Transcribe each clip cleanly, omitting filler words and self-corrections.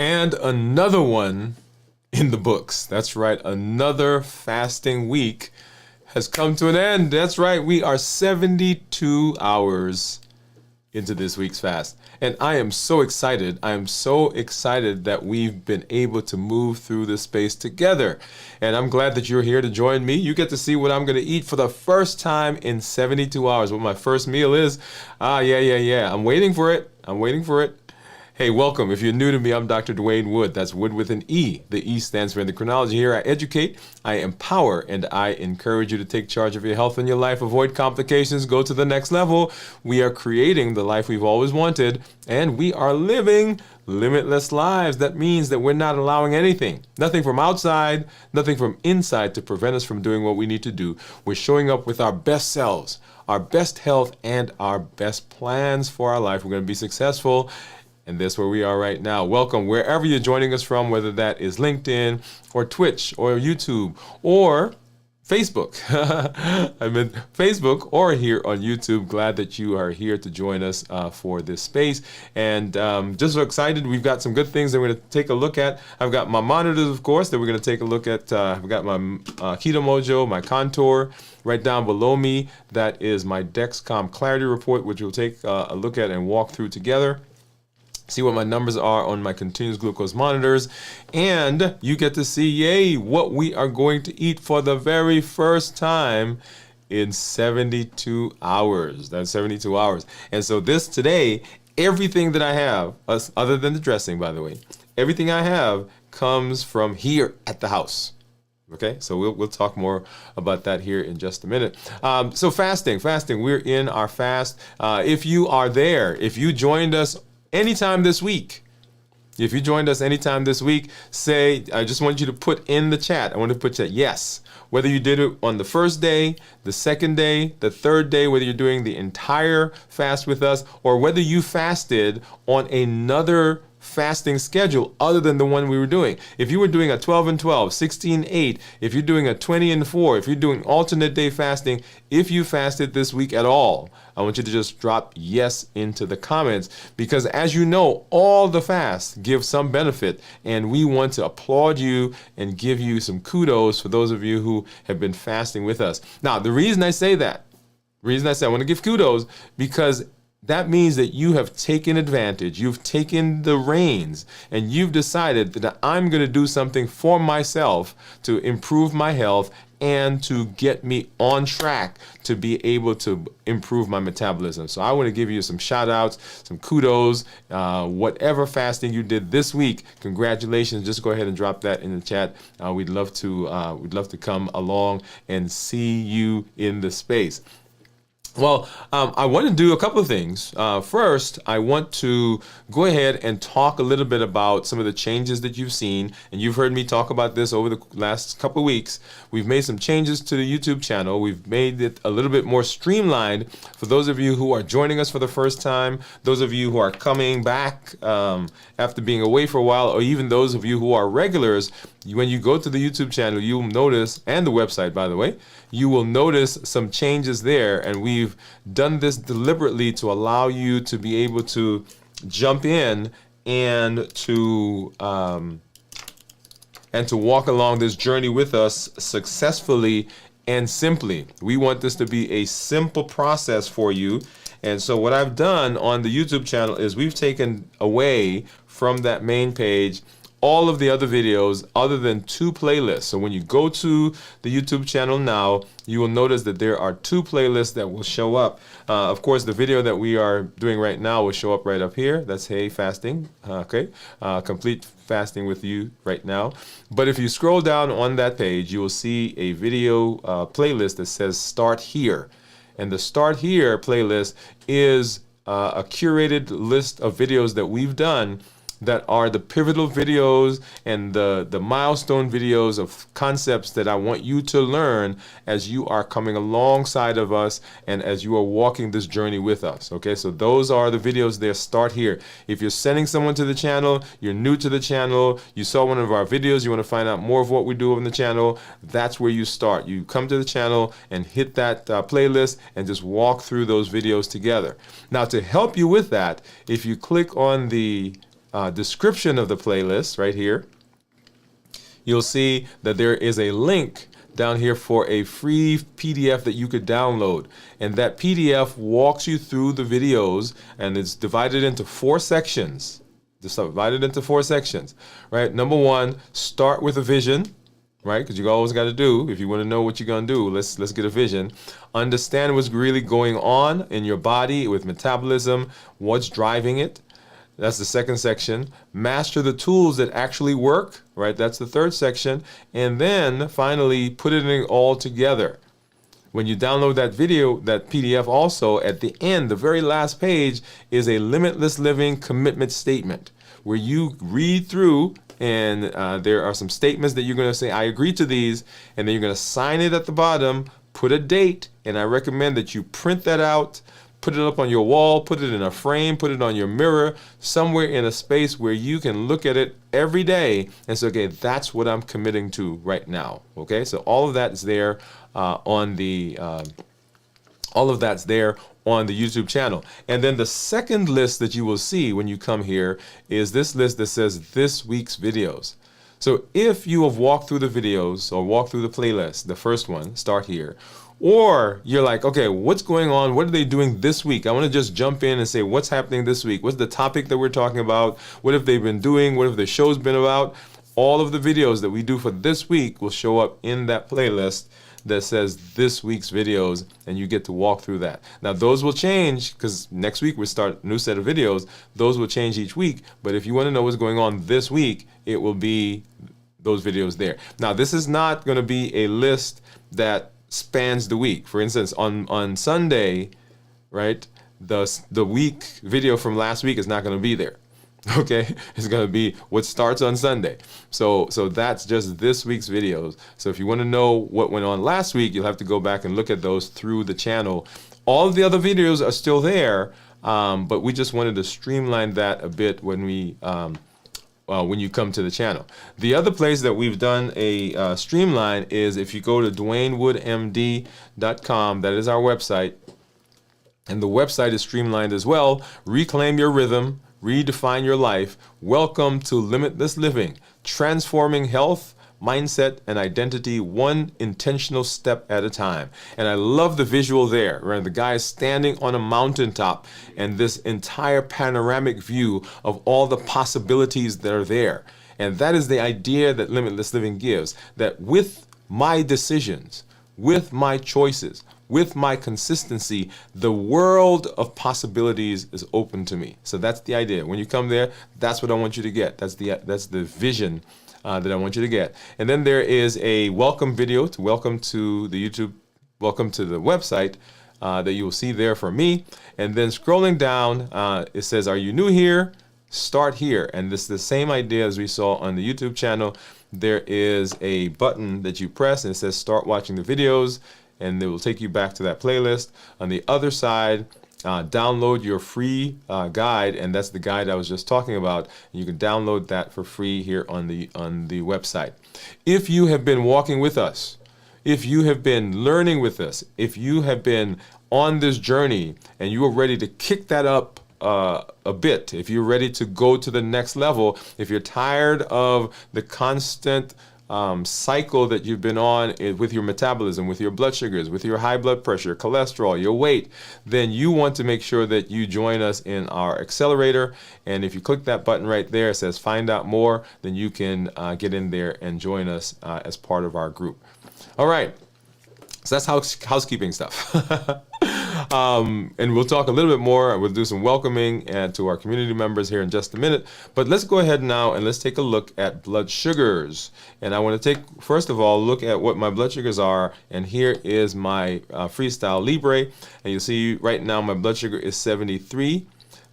And another one in the books. That's right, another fasting week has come to an end. That's right, we are 72 hours into this week's fast. And I am so excited. I am so excited that we've been able to move through this space together. And I'm glad that you're here to join me. You get to see what I'm going to eat for the first time in 72 hours. What my first meal is. Yeah. I'm waiting for it. Hey, welcome. If you're new to me, I'm Dr. Dwain Woode. That's Wood with an E. The E stands for endocrinology. Here I educate, I empower, and I encourage you to take charge of your health and your life. Avoid complications. Go to the next level. We are creating the life we've always wanted, and we are living limitless lives. That means that we're not allowing nothing from outside, nothing from inside to prevent us from doing what we need to do. We're showing up with our best selves, our best health, and our best plans for our life. We're going to be successful. And that's where we are right now. Welcome wherever you're joining us from, whether that is LinkedIn or Twitch or YouTube or Facebook. I meant Facebook or here on YouTube. Glad that you are here to join us for this space. And just so excited. We've got some good things that we're going to take a look at. I've got my monitors, of course, that we're going to take a look at. I've got my Keto Mojo, my Contour. Right down below me, that is my Dexcom Clarity Report, which we'll take a look at and walk through together. See what my numbers are on my continuous glucose monitors, and you get to see, what we are going to eat for the very first time in 72 hours. That's 72 hours. And so today, everything that I have, other than the dressing, by the way, everything I have comes from here at the house. Okay, so we'll talk more about that here in just a minute. So fasting, we're in our fast. If you are there, if you joined us anytime this week, say, I just want you to put in the chat. I want to put that yes. Whether you did it on the first day, the second day, the third day, whether you're doing the entire fast with us, or whether you fasted on another fasting schedule other than the one we were doing. If you were doing a 12 and 12, 16-8, if you're doing a 20 and 4, if you're doing alternate day fasting, if you fasted this week at all, I want you to just drop yes into the comments, because as you know, all the fasts give some benefit, and we want to applaud you and give you some kudos for those of you who have been fasting with us. Now, the reason I say I want to give kudos, because that means that you have taken advantage, you've taken the reins, and you've decided that I'm going to do something for myself to improve my health and to get me on track to be able to improve my metabolism. So I want to give you some shout outs, some kudos, whatever fasting you did this week, congratulations. Just go ahead and drop that in the chat. We'd love to come along and see you in the space. Well, I want to do a couple of things. First, I want to go ahead and talk a little bit about some of the changes that you've seen, and you've heard me talk about this over the last couple of weeks. We've made some changes to the YouTube channel. We've made it a little bit more streamlined for those of you who are joining us for the first time, those of you who are coming back after being away for a while, or even those of you who are regulars. When you go to the YouTube channel, you'll notice, and the website, by the way, you will notice some changes there, and we've done this deliberately to allow you to be able to jump in and to walk along this journey with us successfully and simply. We want this to be a simple process for you. And so what I've done on the YouTube channel is we've taken away from that main page all of the other videos other than 2 playlists. So when you go to the YouTube channel now, you will notice that there are 2 playlists that will show up. Of course, the video that we are doing right now will show up right up here. That's Hey Fasting, complete fasting with you right now. But if you scroll down on that page, you will see a video playlist that says Start Here. And the Start Here playlist is a curated list of videos that we've done that are the pivotal videos and the milestone videos of concepts that I want you to learn as you are coming alongside of us and as you are walking this journey with us. Okay, so those are the videos there. Start here. If you're sending someone to the channel, you're new to the channel, you saw one of our videos, you want to find out more of what we do on the channel, that's where you start. You come to the channel and hit that playlist and just walk through those videos together. Now, to help you with that, if you click on the description of the playlist right here, you'll see that there is a link down here for a free PDF that you could download. And that PDF walks you through the videos, and it's divided into 4 sections. Right? Number 1, start with a vision, right? Because you always got to do, if you want to know what you're going to do, let's get a vision. Understand what's really going on in your body with metabolism, what's driving it. That's the second section. Master the tools that actually work, right? That's the third section. And then finally, put it all together. When you download that video, that PDF also, at the end, the very last page is a limitless living commitment statement where you read through, and there are some statements that you're going to say, I agree to these, and then you're going to sign it at the bottom, put a date, and I recommend that you print that out, put it up on your wall, put it in a frame, put it on your mirror, somewhere in a space where you can look at it every day and say, okay, that's what I'm committing to right now. Okay, so all of that is there on the YouTube channel. And then the second list that you will see when you come here is this list that says this week's videos. So if you have walked through the videos or walked through the playlist, the first one, start here, or you're like, okay, what's going on? What are they doing this week? I want to just jump in and say, what's happening this week? What's the topic that we're talking about? What have they been doing? What have the shows been about? All of the videos that we do for this week will show up in that playlist that says this week's videos, and you get to walk through that. Now, those will change because next week we start a new set of videos. Those will change each week. But if you want to know what's going on this week, it will be those videos there. Now, this is not going to be a list that spans the week. For instance, on Sunday, right, the week video from last week is not going to be there. Okay, it's going to be what starts on Sunday. So that's just this week's videos. So if you want to know what went on last week, you'll have to go back and look at those through the channel. All of the other videos are still there, but we just wanted to streamline that a bit when you come to the channel. The other place that we've done a streamline is if you go to DwainWoodeMD.com, that is our website, and the website is streamlined as well. Reclaim your rhythm, redefine your life. Welcome to Limitless Living, transforming health, mindset, and identity one intentional step at a time. And I love the visual there, where the guy is standing on a mountaintop and this entire panoramic view of all the possibilities that are there. And that is the idea that Limitless Living gives, that with my decisions, with my choices, with my consistency, the world of possibilities is open to me. So that's the idea. When you come there, that's what I want you to get. That's the vision that I want you to get. And then there is a welcome video to welcome to the YouTube, welcome to the website that you will see there for me. And then scrolling down, it says, are you new here? Start here. And this is the same idea as we saw on the YouTube channel. There is a button that you press and it says start watching the videos, and it will take you back to that playlist. On the other side, download your free guide, and that's the guide I was just talking about. You can download that for free here on the website. If you have been walking with us, if you have been learning with us, if you have been on this journey and you are ready to kick that up a bit, if you're ready to go to the next level, if you're tired of the constant cycle that you've been on with your metabolism, with your blood sugars, with your high blood pressure, cholesterol, your weight, then you want to make sure that you join us in our accelerator. And if you click that button right there, it says find out more, then you can get in there and join us as part of our group. All right. So that's housekeeping stuff. And we'll talk a little bit more. We'll do some welcoming to our community members here in just a minute. But let's go ahead now and let's take a look at blood sugars. And I want to take, first of all, look at what my blood sugars are. And here is my Freestyle Libre. And you see right now my blood sugar is 73.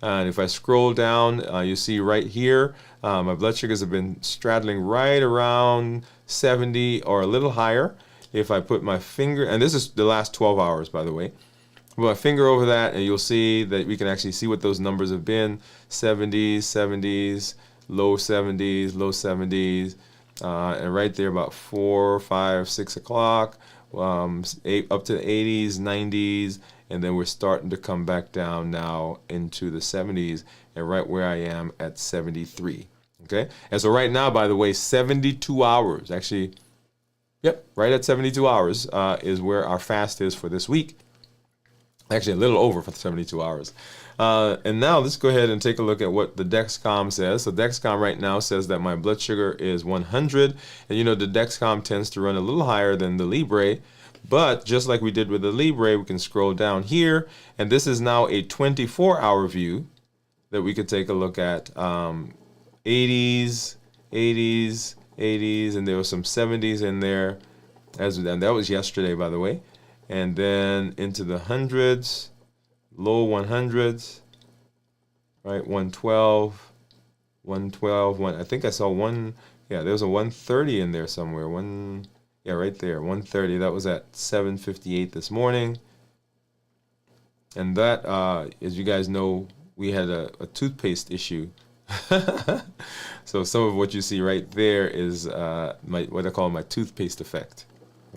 And if I scroll down, you see right here, my blood sugars have been straddling right around 70 or a little higher. If I put my finger, and this is the last 12 hours, by the way, put my finger over that, and you'll see that we can actually see what those numbers have been: 70s, 70s, low 70s, low 70s, and right there about 4, 5, 6 o'clock, up to the 80s, 90s, and then we're starting to come back down now into the 70s, and right where I am at 73. Okay, and so right now, by the way, 72 hours, actually, yep, right at 72 hours is where our fast is for this week. Actually, a little over for 72 hours. And now let's go ahead and take a look at what the Dexcom says. So Dexcom right now says that my blood sugar is 100. And you know, the Dexcom tends to run a little higher than the Libre. But just like we did with the Libre, we can scroll down here. And this is now a 24-hour view that we could take a look at. 80s, 80s, 80s, and there was some 70s in there. And that was yesterday, by the way. And then into the hundreds, low 100s, right? 112, 112, I think I saw one, yeah, there was a 130 in there somewhere. Yeah, right there, 130. That was at 7:58 this morning. And that, as you guys know, we had a toothpaste issue. So some of what you see right there is what I call my toothpaste effect.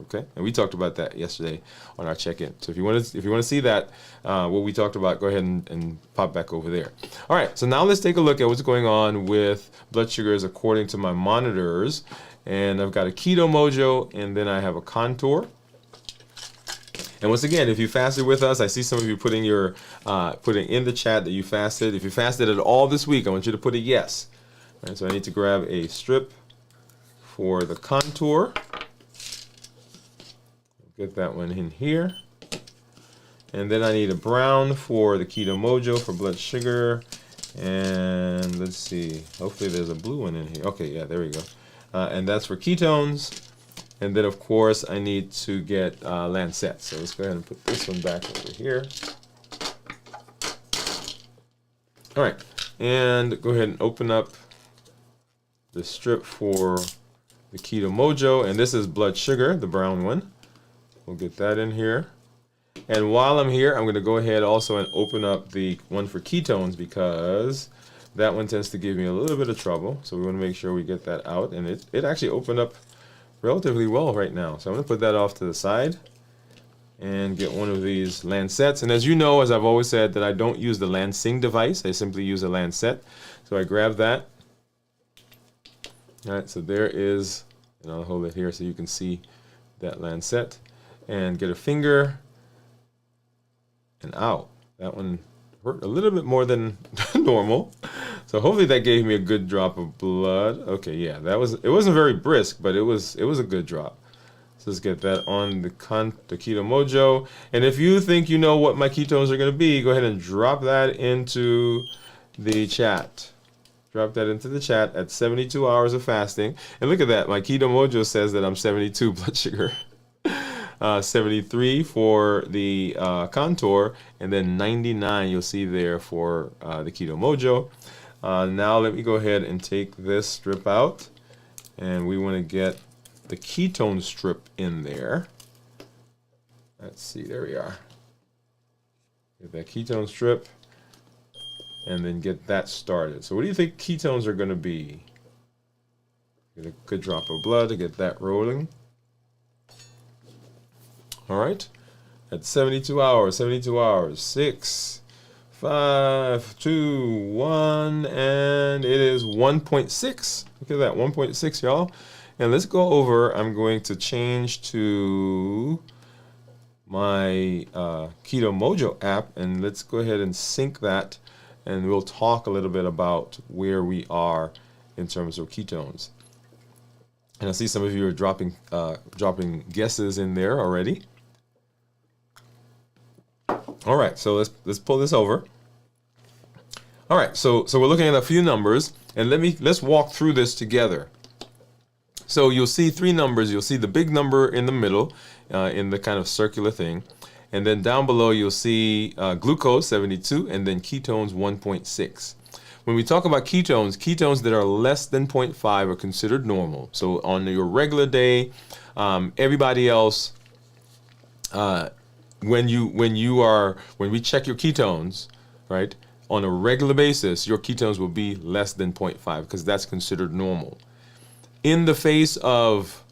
Okay, and we talked about that yesterday on our check-in. So if you want to see that, what we talked about, go ahead and pop back over there. All right, so now let's take a look at what's going on with blood sugars according to my monitors. And I've got a Keto Mojo, and then I have a Contour. And once again, if you fasted with us, I see some of you putting in the chat that you fasted. If you fasted at all this week, I want you to put a yes. All right, so I need to grab a strip for the Contour. Get that one in here. And then I need a brown for the Keto Mojo for blood sugar. And let's see, hopefully there's a blue one in here. Okay, yeah, there we go. And that's for ketones. And then, of course, I need to get Lancet. So let's go ahead and put this one back over here. All right, and go ahead and open up the strip for the Keto Mojo. And this is blood sugar, the brown one. We'll get that in here. And while I'm here, I'm going to go ahead also and open up the one for ketones, because that one tends to give me a little bit of trouble. So we want to make sure we get that out. And it actually opened up relatively well right now. So I'm going to put that off to the side and get one of these Lancets. And as you know, as I've always said, that I don't use the Lansing device. I simply use a Lancet. So I grab that. All right, so there is, and I'll hold it here so you can see that Lancet. And get a finger, and ow, that one hurt a little bit more than normal. So hopefully that gave me a good drop of blood. Okay, yeah, it wasn't very brisk, but it was a good drop. So let's get that on the Keto Mojo. And if you think you know what my ketones are going to be, go ahead and drop that into the chat. Drop that into the chat at 72 hours of fasting. And look at that, my Keto Mojo says that I'm 72 blood sugar. 73 for the Contour, and then 99 you'll see there for the Keto Mojo. Now let me go ahead and take this strip out, and we want to get the ketone strip in there. Let's see, there we are. Get that ketone strip, and then get that started. So what do you think ketones are going to be? Get a good drop of blood to get that rolling. All right, at 72 hours, 6, 5, 2, 1, and it is 1.6. Look at that, 1.6, y'all. And let's go over, I'm going to change to my Keto Mojo app, and let's go ahead and sync that, and we'll talk a little bit about where we are in terms of ketones. And I see some of you are dropping guesses in there already. All right, so let's pull this over. All right, so we're looking at a few numbers, and let's walk through this together. So you'll see three numbers. You'll see the big number in the middle, in the kind of circular thing, and then down below you'll see glucose 72, and then ketones 1.6. When we talk about ketones that are less than 0.5 are considered normal. So on your regular day, everybody else. When we check your ketones, right, on a regular basis, your ketones will be less than 0.5 because that's considered normal. In the face of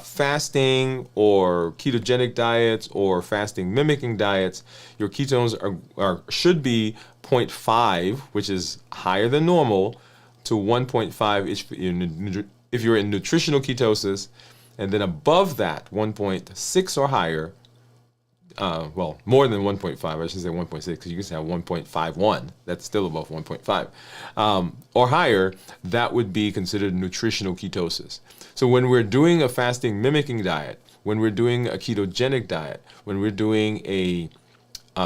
fasting or ketogenic diets or fasting mimicking diets, your ketones should be 0.5, which is higher than normal, to 1.5 if you're in nutritional ketosis, and then above that, 1.6 or higher. Well, more than 1.5, I should say 1.6, because you can have 1.51. That's still above 1.5. Or higher, that would be considered nutritional ketosis. So when we're doing a fasting mimicking diet, when we're doing a ketogenic diet, when we're doing a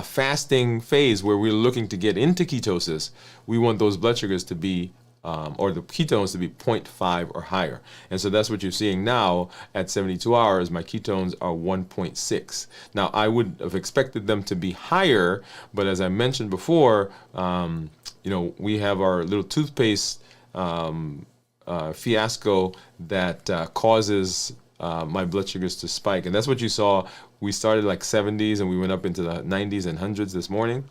fasting phase where we're looking to get into ketosis, we want those blood sugars to be or the ketones to be 0.5 or higher. And so that's what you're seeing now at 72 hours. My ketones are 1.6. Now, I would have expected them to be higher, but as I mentioned before, we have our little toothpaste fiasco that causes my blood sugars to spike. And that's what you saw. We started like 70s and we went up into the 90s and 100s this morning.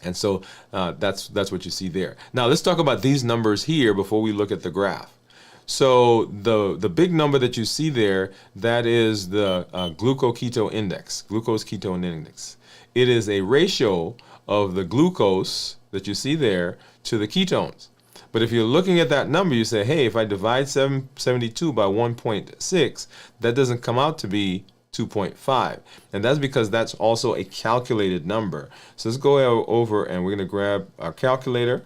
And so that's what you see there. Now let's talk about these numbers here before we look at the graph. So the big number that you see there, that is the glucose ketone index. It is a ratio of the glucose that you see there to the ketones. But if you're looking at that number, you say, hey, if I divide 772 by 1.6, that doesn't come out to be 2.5. And that's because that's also a calculated number. So let's go over and we're going to grab our calculator.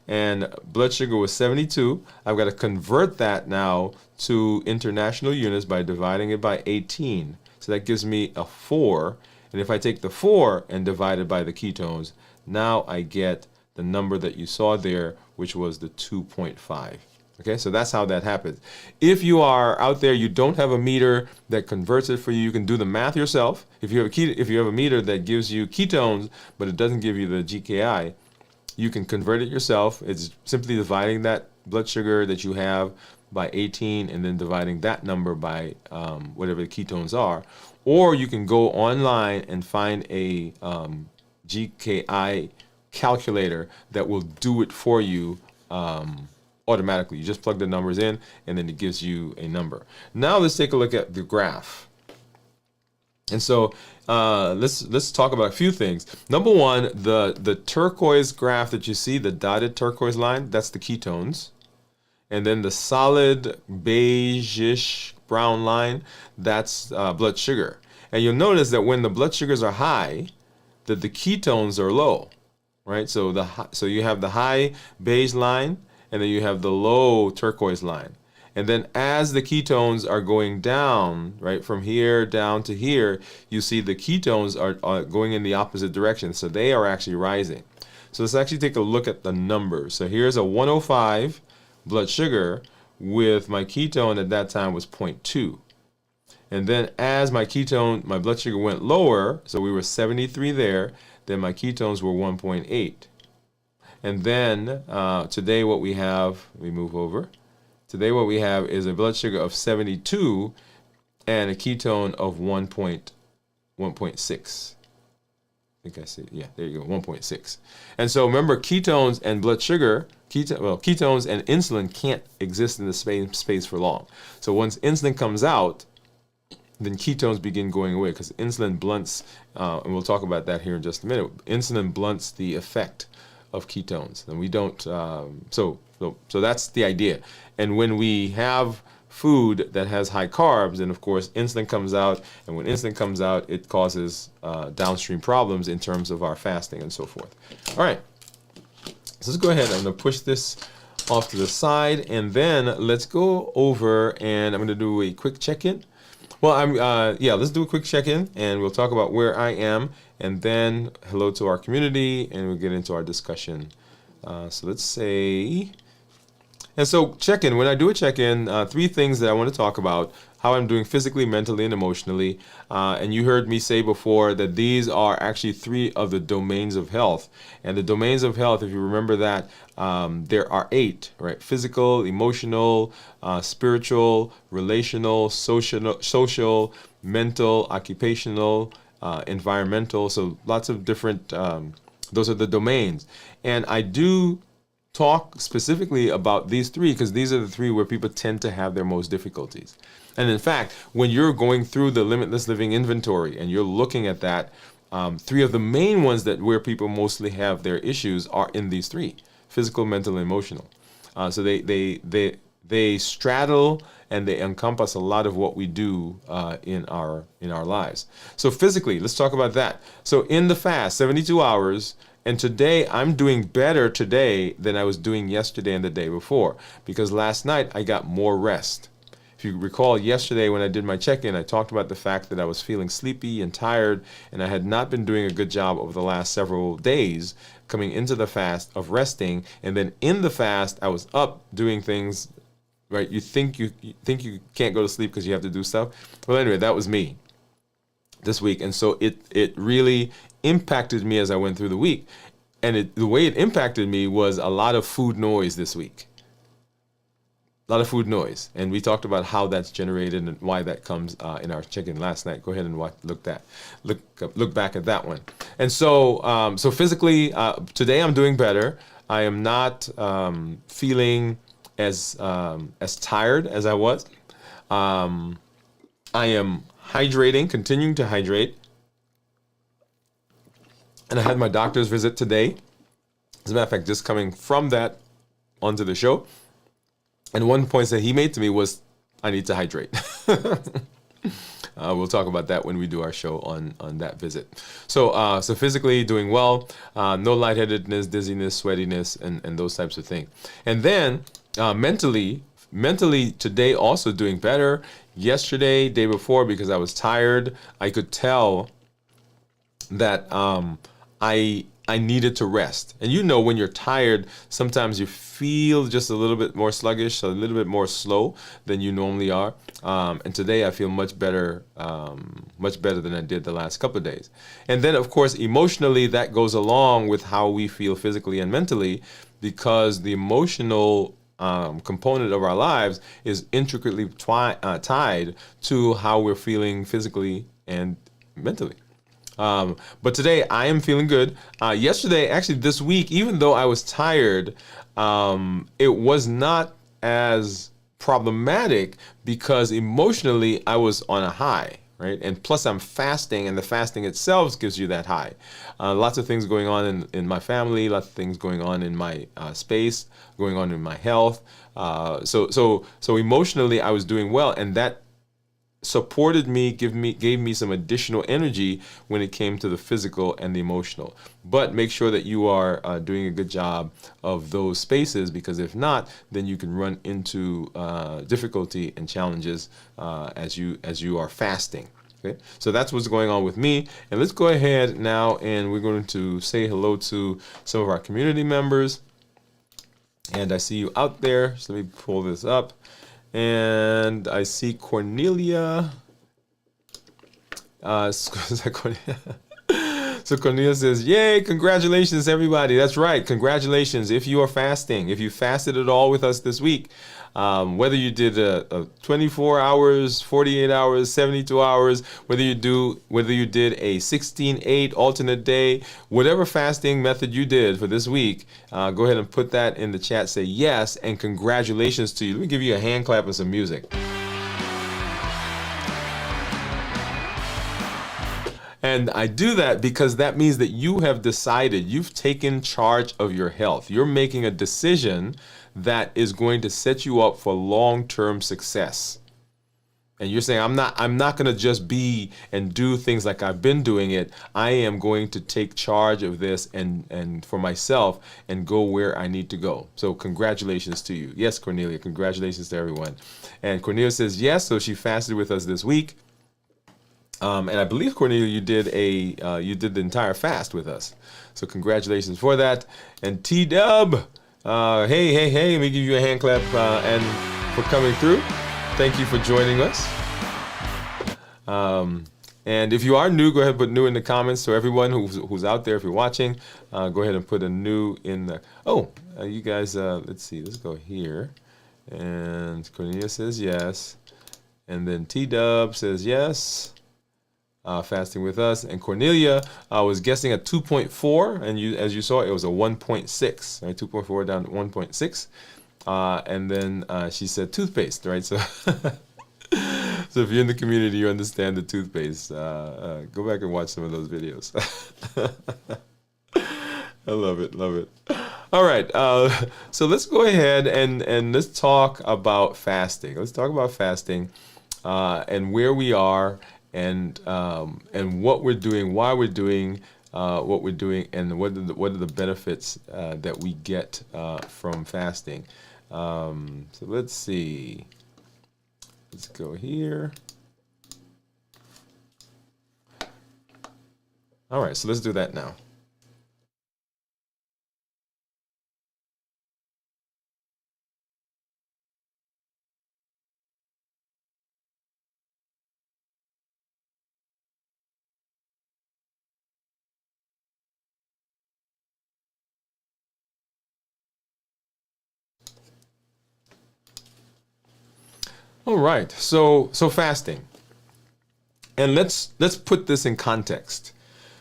And blood sugar was 72. I've got to convert that now to international units by dividing it by 18. So that gives me a 4. And if I take the 4 and divide it by the ketones, now I get the number that you saw there, which was the 2.5. Okay, so that's how that happens. If you are out there, you don't have a meter that converts it for you, you can do the math yourself. If you have a meter that gives you ketones, but it doesn't give you the GKI, you can convert it yourself. It's simply dividing that blood sugar that you have by 18 and then dividing that number by whatever the ketones are. Or you can go online and find a GKI calculator that will do it for you automatically. You just plug the numbers in and then it gives you a number. Now let's take a look at the graph. And so let's talk about a few things. Number one, the turquoise graph that you see, the dotted turquoise line, that's the ketones. And then the solid beige-ish brown line, that's blood sugar. And you'll notice that when the blood sugars are high, that the ketones are low, right? So you have the high beige line, and then you have the low turquoise line. And then as the ketones are going down, right, from here down to here, you see the ketones are going in the opposite direction. So they are actually rising. So let's actually take a look at the numbers. So here's a 105 blood sugar with my ketone at that time was 0.2. And then as my blood sugar went lower, so we were 73 there, then my ketones were 1.8. And then today what we have, we move over. Today what we have is a blood sugar of 72 and a ketone of 1.6. I think I see, yeah, there you go, 1.6. And so remember, ketones and blood sugar, ketones and insulin can't exist in the same space for long. So once insulin comes out, then ketones begin going away because insulin blunts, and we'll talk about that here in just a minute. Insulin blunts the effect of ketones, and we don't. So that's the idea. And when we have food that has high carbs, then of course insulin comes out, and when insulin comes out, it causes downstream problems in terms of our fasting and so forth. All right, so let's go ahead. I'm going to push this off to the side, and then let's go over, and I'm going to do a quick check-in. Well, let's do a quick check-in, and we'll talk about where I am, and then hello to our community, and we'll get into our discussion. So let's say, and so check-in. When I do a check-in, 3 things that I want to talk about: how I'm doing physically, mentally, and emotionally. And you heard me say before that these are actually 3 of the domains of health. And the domains of health, if you remember that, there are 8, right? Physical, emotional, spiritual, relational, social, mental, occupational, environmental. So lots of different, those are the domains. And I do talk specifically about these 3 because these are the 3 where people tend to have their most difficulties. And in fact, when you're going through the Limitless Living inventory and you're looking at that, 3 of the main ones that where people mostly have their issues are in these 3: physical, mental, and emotional. So they straddle and they encompass a lot of what we do in our lives. So physically, let's talk about that. So in the fast, 72 hours, and today I'm doing better today than I was doing yesterday and the day before, because last night I got more rest. If you recall, yesterday when I did my check-in, I talked about the fact that I was feeling sleepy and tired, and I had not been doing a good job over the last several days coming into the fast of resting. And then in the fast, I was up doing things, right? You think you can't go to sleep because you have to do stuff. Well, anyway, that was me this week. And so it really impacted me as I went through the week. And the way it impacted me was a lot of food noise this week. A lot of food noise, and we talked about how that's generated and why that comes in our check-in last night. Go ahead and look back at that one. And so, so physically, today I'm doing better. I am not feeling as tired as I was. I am hydrating, continuing to hydrate, and I had my doctor's visit today. As a matter of fact, just coming from that onto the show. And one point that he made to me was, I need to hydrate. We'll talk about that when we do our show on that visit. So so physically doing well, no lightheadedness, dizziness, sweatiness, and those types of things. And then mentally today also doing better. Yesterday, day before, because I was tired, I could tell that I needed to rest. And you know, when you're tired, sometimes you feel just a little bit more sluggish, a little bit more slow than you normally are. And today I feel much better than I did the last couple of days. And then, of course, emotionally, that goes along with how we feel physically and mentally, because the emotional component of our lives is intricately tied to how we're feeling physically and mentally. But today I am feeling good. Yesterday, actually this week, even though I was tired, it was not as problematic because emotionally I was on a high, right? And plus I'm fasting, and the fasting itself gives you that high. Lots of things going on in my family, lots of things going on in my space, going on in my health. So emotionally I was doing well, and that supported me, gave me some additional energy when it came to the physical and the emotional. But make sure that you are doing a good job of those spaces, because if not, then you can run into difficulty and challenges as you are fasting. Okay, so that's what's going on with me. And let's go ahead now, and we're going to say hello to some of our community members. And I see you out there, so let me pull this up. And I see Cornelia. So Cornelia says, yay, congratulations, everybody. That's right. Congratulations. If you are fasting, if you fasted at all with us this week, whether you did a 24 hours, 48 hours, 72 hours, whether you did a 16-8 alternate day, whatever fasting method you did for this week, go ahead and put that in the chat. Say yes, and congratulations to you. Let me give you a hand clap and some music. And I do that because that means that you have decided, you've taken charge of your health. You're making a decision that is going to set you up for long-term success. And you're saying, I'm not going to just be and do things like I've been doing it. I am going to take charge of this and for myself and go where I need to go. So congratulations to you. Yes, Cornelia, congratulations to everyone. And Cornelia says yes, so she fasted with us this week. And I believe, Cornelia, you did the entire fast with us. So congratulations for that. And T-Dub, hey, let me give you a hand clap and for coming through. Thank you for joining us. And if you are new, go ahead and put new in the comments. So everyone who's out there, if you're watching, go ahead and put a new in the. You guys, let's see. Let's go here. And Cornelia says yes. And then T-Dub says yes. Fasting with us, and Cornelia was guessing at 2.4, and as you saw, it was a 1.6, right? 2.4 down to 1.6, and then she said toothpaste, right? So So if you're in the community, you understand the toothpaste. Go back and watch some of those videos. I love it, love it. All right, so let's go ahead and let's talk about fasting. Let's talk about fasting and where we are and what we're doing, why we're doing what we're doing, and what are the benefits that we get from fasting. So let's see. Let's go here. All right, so let's do that now. All right, so fasting, and let's put this in context.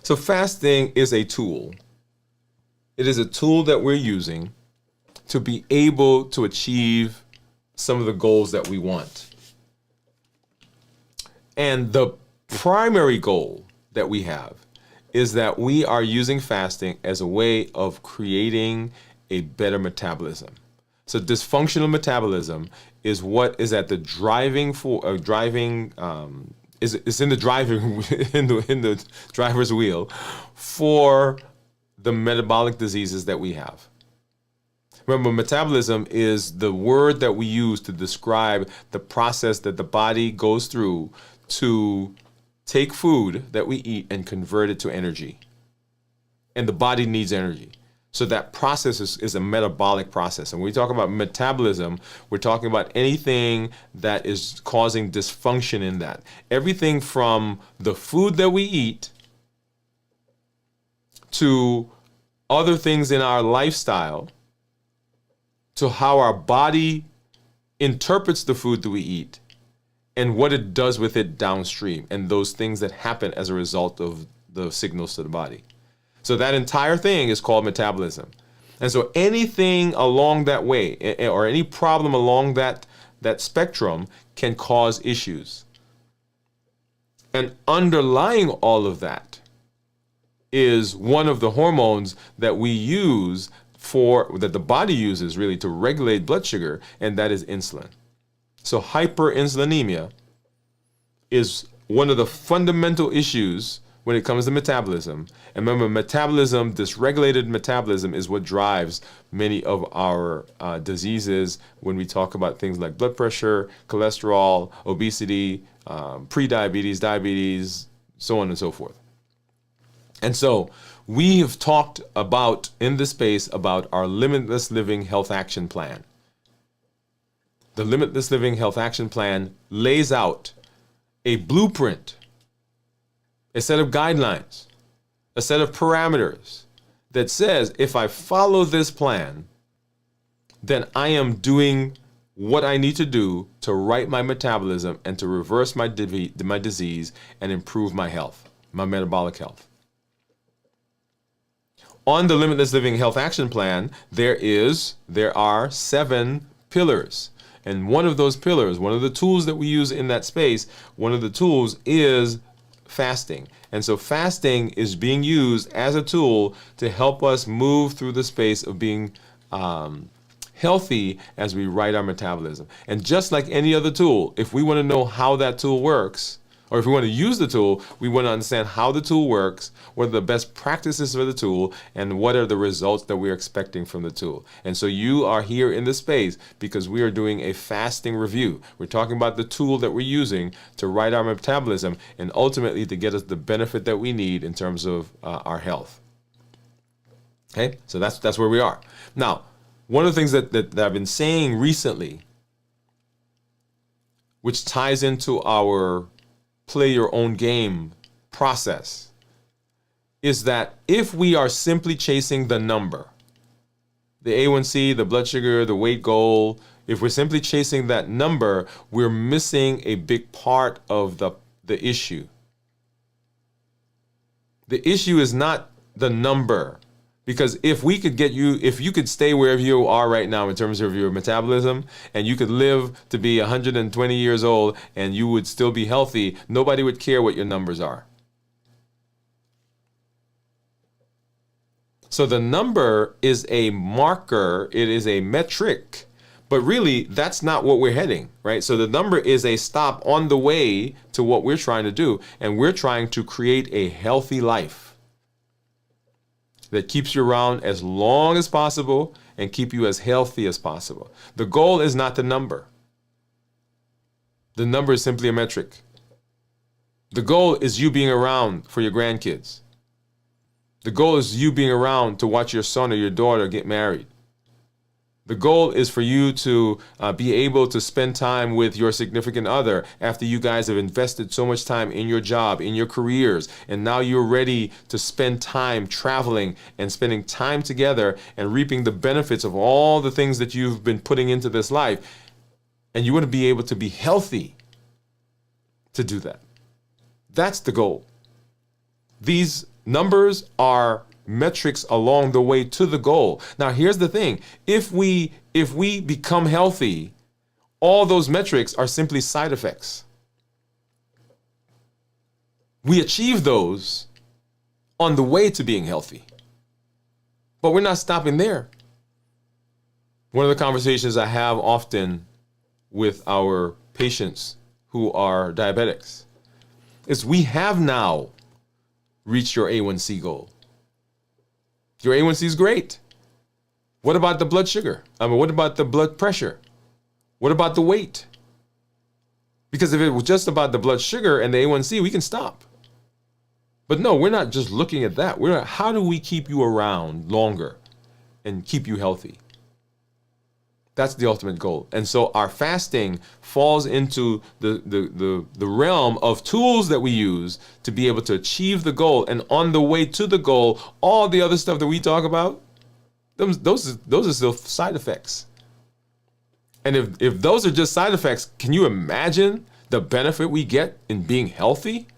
So fasting is a tool. It is a tool that we're using to be able to achieve some of the goals that we want. And the primary goal that we have is that we are using fasting as a way of creating a better metabolism. So dysfunctional metabolism is what is at the driving for is in the driving in the driver's wheel for the metabolic diseases that we have. Remember, metabolism is the word that we use to describe the process that the body goes through to take food that we eat and convert it to energy. And the body needs energy. So that process is a metabolic process. And when we talk about metabolism, we're talking about anything that is causing dysfunction in that. Everything from the food that we eat to other things in our lifestyle to how our body interprets the food that we eat and what it does with it downstream and those things that happen as a result of the signals to the body. So that entire thing is called metabolism. And so anything along that way or any problem along that spectrum can cause issues. And underlying all of that is one of the hormones that we use that the body uses really to regulate blood sugar, and that is insulin. So hyperinsulinemia is one of the fundamental issues when it comes to metabolism. And remember, metabolism, dysregulated metabolism, is what drives many of our diseases when we talk about things like blood pressure, cholesterol, obesity, prediabetes, diabetes, so on and so forth. And so we have talked about, in this space, about our Limitless Living Health Action Plan. The Limitless Living Health Action Plan lays out a blueprint, a set of guidelines, a set of parameters that says if I follow this plan, then I am doing what I need to do to right my metabolism and to reverse my disease and improve my health, my metabolic health. On the Limitless Living Health Action Plan, there are 7 pillars. And one of those pillars, one of the tools that we use in that space, one of the tools is fasting. And so fasting is being used as a tool to help us move through the space of being healthy as we right our metabolism. And just like any other tool, if we want to know how that tool works, or if we want to use the tool, we want to understand how the tool works, what are the best practices for the tool, and what are the results that we're expecting from the tool. And so you are here in this space because we are doing a fasting review. We're talking about the tool that we're using to right our metabolism and ultimately to get us the benefit that we need in terms of our health. Okay, so that's where we are. Now, one of the things that I've been saying recently, which ties into our play your own game process, is that if we are simply chasing the number, the A1C, the blood sugar, the weight goal, if we're simply chasing that number, we're missing a big part of the issue. The issue is not the number, Because if you could stay wherever you are right now in terms of your metabolism, and you could live to be 120 years old and you would still be healthy, nobody would care what your numbers are. So the number is a marker, it is a metric, but really that's not what we're heading, right? So the number is a stop on the way to what we're trying to do, and we're trying to create a healthy life that keeps you around as long as possible and keep you as healthy as possible. The goal is not the number. The number is simply a metric. The goal is you being around for your grandkids. The goal is you being around to watch your son or your daughter get married. The goal is for you to be able to spend time with your significant other after you guys have invested so much time in your job, in your careers, and now you're ready to spend time traveling and spending time together and reaping the benefits of all the things that you've been putting into this life. And you want to be able to be healthy to do that. That's the goal. These numbers are metrics along the way to the goal. Now, here's the thing. If we become healthy, all those metrics are simply side effects. We achieve those on the way to being healthy. But we're not stopping there. One of the conversations I have often with our patients who are diabetics is we have now reached your A1C goal. Your A1C is great. What about the blood sugar? What about the blood pressure? What about the weight? Because if it was just about the blood sugar and the A1C, we can stop. But no, we're not just looking at that. How do we keep you around longer and keep you healthy? That's the ultimate goal. And so our fasting falls into the realm of tools that we use to be able to achieve the goal. And on the way to the goal, all the other stuff that we talk about, those are still side effects. And if those are just side effects, can you imagine the benefit we get in being healthy?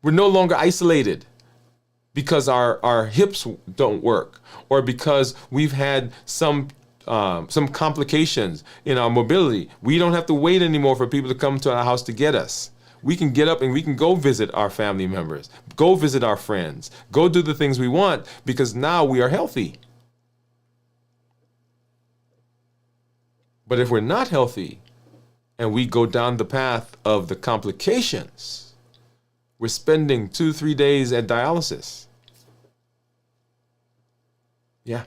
We're no longer isolated because our hips don't work, or because we've had some complications in our mobility. We don't have to wait anymore for people to come to our house to get us. We can get up and we can go visit our family members, go visit our friends, go do the things we want, because now we are healthy. But if we're not healthy and we go down the path of the complications, we're spending 2-3 days at dialysis. Yeah.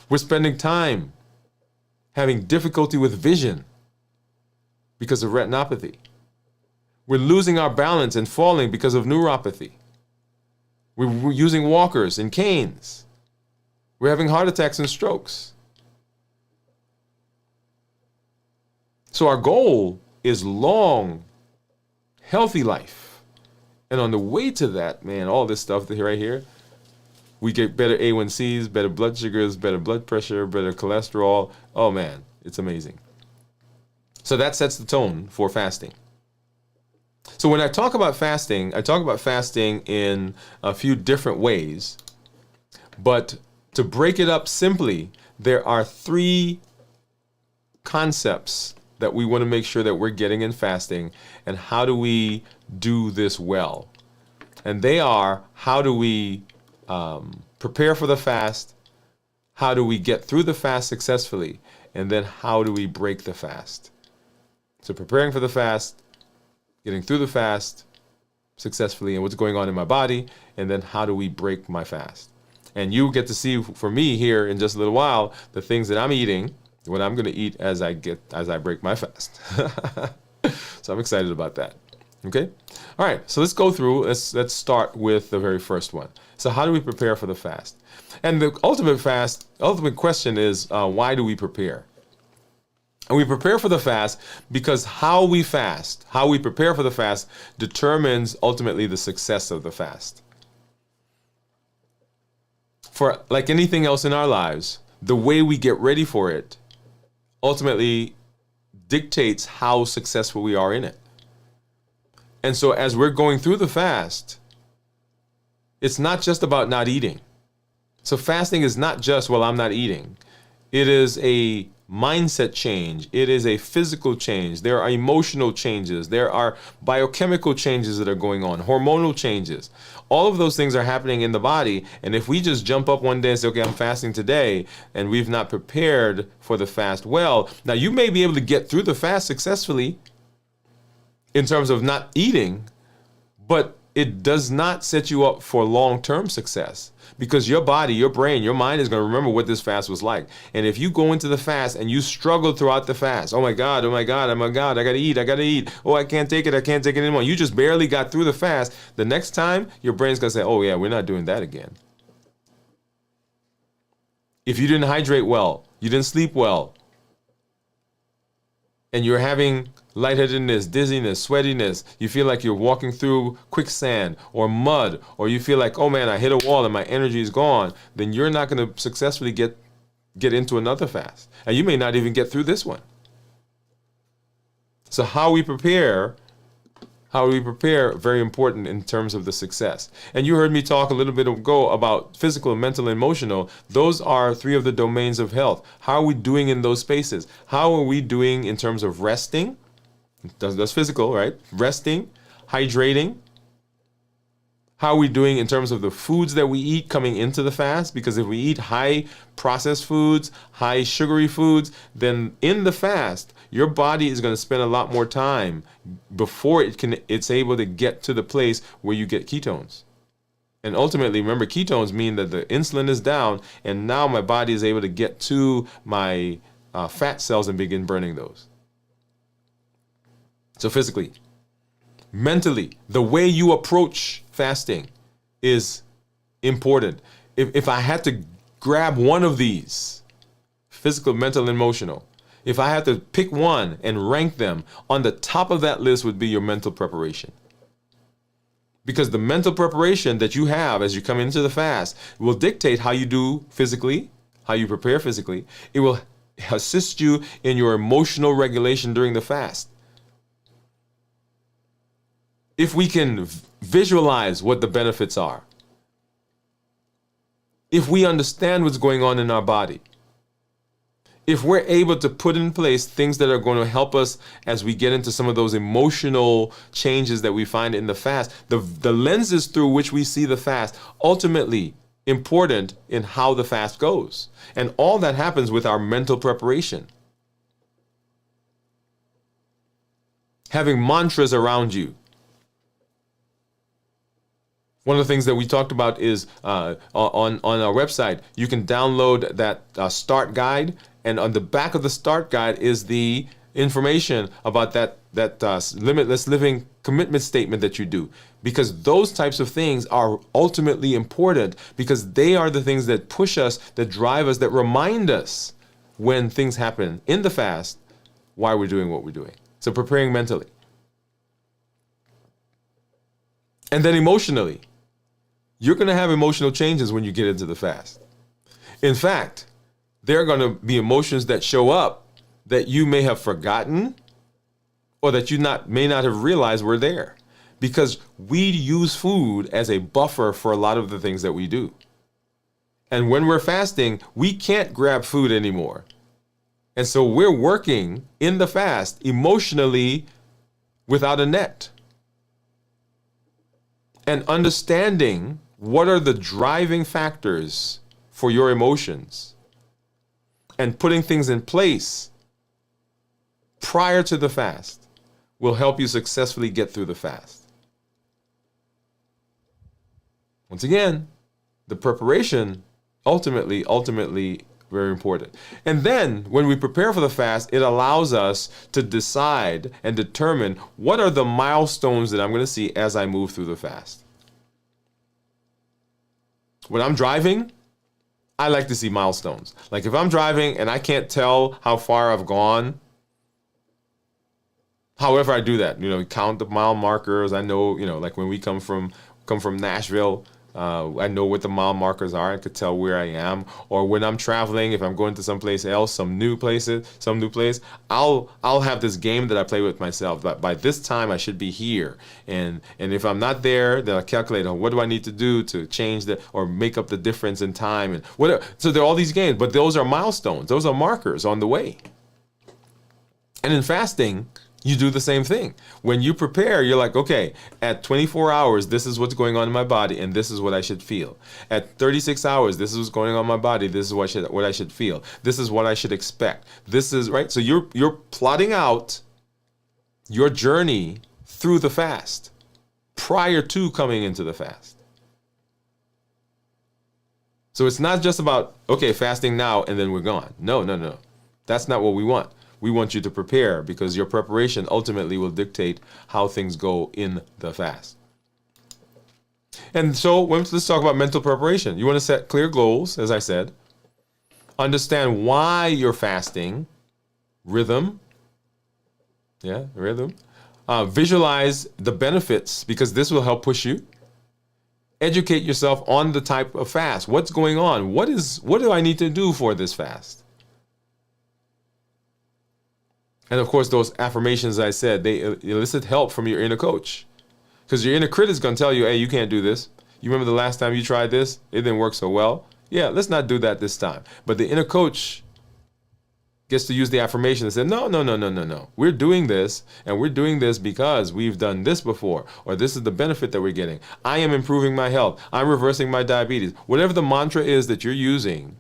We're spending time having difficulty with vision because of retinopathy. We're losing our balance and falling because of neuropathy. We're using walkers and canes. We're having heart attacks and strokes. So our goal is long, healthy life. And on the way to that, man, all this stuff right here, we get better A1Cs, better blood sugars, better blood pressure, better cholesterol. Oh man, it's amazing. So that sets the tone for fasting. So when I talk about fasting, I talk about fasting in a few different ways. But to break it up simply, there are 3 concepts that we want to make sure that we're getting in fasting, and how do we do this well? And they are, how do we prepare for the fast, how do we get through the fast successfully, and then how do we break the fast? So preparing for the fast, getting through the fast successfully, and what's going on in my body, and then how do we break my fast? And you get to see, for me here in just a little while, the things that I'm eating, what I'm going to eat as I break my fast. So I'm excited about that. Okay? All right, so let's go through. Let's start with the very first one. So how do we prepare for the fast? And the ultimate question is, why do we prepare? And we prepare for the fast because how we fast, how we prepare for the fast, determines ultimately the success of the fast. For like anything else in our lives, the way we get ready for it ultimately dictates how successful we are in it. And so as we're going through the fast, It's not just about not eating. So fasting is not just, well, I'm not eating. It is a mindset change. It is a physical change. There are emotional changes. There are biochemical changes that are going on, hormonal changes. All of those things are happening in the body. And if we just jump up one day and say, okay, I'm fasting today, and we've not prepared for the fast well, now you may be able to get through the fast successfully in terms of not eating, but it does not set you up for long-term success, because your body, your brain, your mind is going to remember what this fast was like. And if you go into the fast and you struggle throughout the fast, oh my God, I got to eat. Oh, I can't take it anymore. You just barely got through the fast. The next time, your brain's going to say, oh yeah, we're not doing that again. If you didn't hydrate well, you didn't sleep well, and you're having lightheadedness, dizziness, sweatiness, you feel like you're walking through quicksand or mud, or you feel like, oh man, I hit a wall and my energy is gone, then you're not going to successfully get into another fast. And you may not even get through this one. So how we prepare, very important in terms of the success. And you heard me talk a little bit ago about physical, mental, and emotional. Those are three of the domains of health. How are we doing in those spaces? How are we doing in terms of resting? That's physical, right? Resting, hydrating. How are we doing in terms of the foods that we eat coming into the fast? Because if we eat high processed foods, high sugary foods, then in the fast, your body is going to spend a lot more time before it's able to get to the place where you get ketones. And ultimately, remember, ketones mean that the insulin is down, and now my body is able to get to my fat cells and begin burning those. So physically, mentally, the way you approach fasting is important. If I had to grab one of these, physical, mental, and emotional, if I had to pick one and rank them, on the top of that list would be your mental preparation. Because the mental preparation that you have as you come into the fast will dictate how you do physically, how you prepare physically. It will assist you in your emotional regulation during the fast. If we can visualize what the benefits are, if we understand what's going on in our body, if we're able to put in place things that are going to help us as we get into some of those emotional changes that we find in the fast, the lenses through which we see the fast, ultimately important in how the fast goes. And all that happens with our mental preparation. Having mantras around you. One of the things that we talked about is on our website, you can download that start guide, and on the back of the start guide is the information about that limitless living commitment statement that you do, because those types of things are ultimately important, because they are the things that push us, that drive us, that remind us when things happen in the fast, why we're doing what we're doing. So preparing mentally. And then emotionally. You're going to have emotional changes when you get into the fast. In fact, there are going to be emotions that show up that you may have forgotten, or that you may not have realized were there, because we use food as a buffer for a lot of the things that we do. And when we're fasting, we can't grab food anymore. And so we're working in the fast emotionally without a net. And understanding what are the driving factors for your emotions, and putting things in place prior to the fast will help you successfully get through the fast. Once again, the preparation ultimately very important. And then when we prepare for the fast, it allows us to decide and determine what are the milestones that I'm going to see as I move through the fast. When I'm driving, I like to see milestones. Like if I'm driving and I can't tell how far I've gone, however I do that, count the mile markers. I know, like when we come from Nashville, I know what the mile markers are. I could tell where I am. Or when I'm traveling, if I'm going to someplace else, some new place, I'll have this game that I play with myself. But by this time, I should be here. And if I'm not there, then I calculate, what do I need to do to change that or make up the difference in time and whatever. So there are all these games, but those are milestones. Those are markers on the way. And in fasting, you do the same thing. When you prepare, you're like, okay, at 24 hours, this is what's going on in my body, and this is what I should feel. At 36 hours, this is what's going on in my body, this is what I should feel. This is what I should expect. This is, right? So you're plotting out your journey through the fast prior to coming into the fast. So it's not just about, okay, fasting now, and then we're gone. No. That's not what we want. We want you to prepare because your preparation ultimately will dictate how things go in the fast. And so let's talk about mental preparation. You want to set clear goals, as I said. Understand why you're fasting. Rhythm. Visualize the benefits because this will help push you. Educate yourself on the type of fast. What's going on? What do I need to do for this fast? And of course, those affirmations I said, they elicit help from your inner coach. Because your inner critic is going to tell you, hey, you can't do this. You remember the last time you tried this? It didn't work so well. Yeah, let's not do that this time. But the inner coach gets to use the affirmation and say, no. We're doing this, and we're doing this because we've done this before, or this is the benefit that we're getting. I am improving my health. I'm reversing my diabetes. Whatever the mantra is that you're using,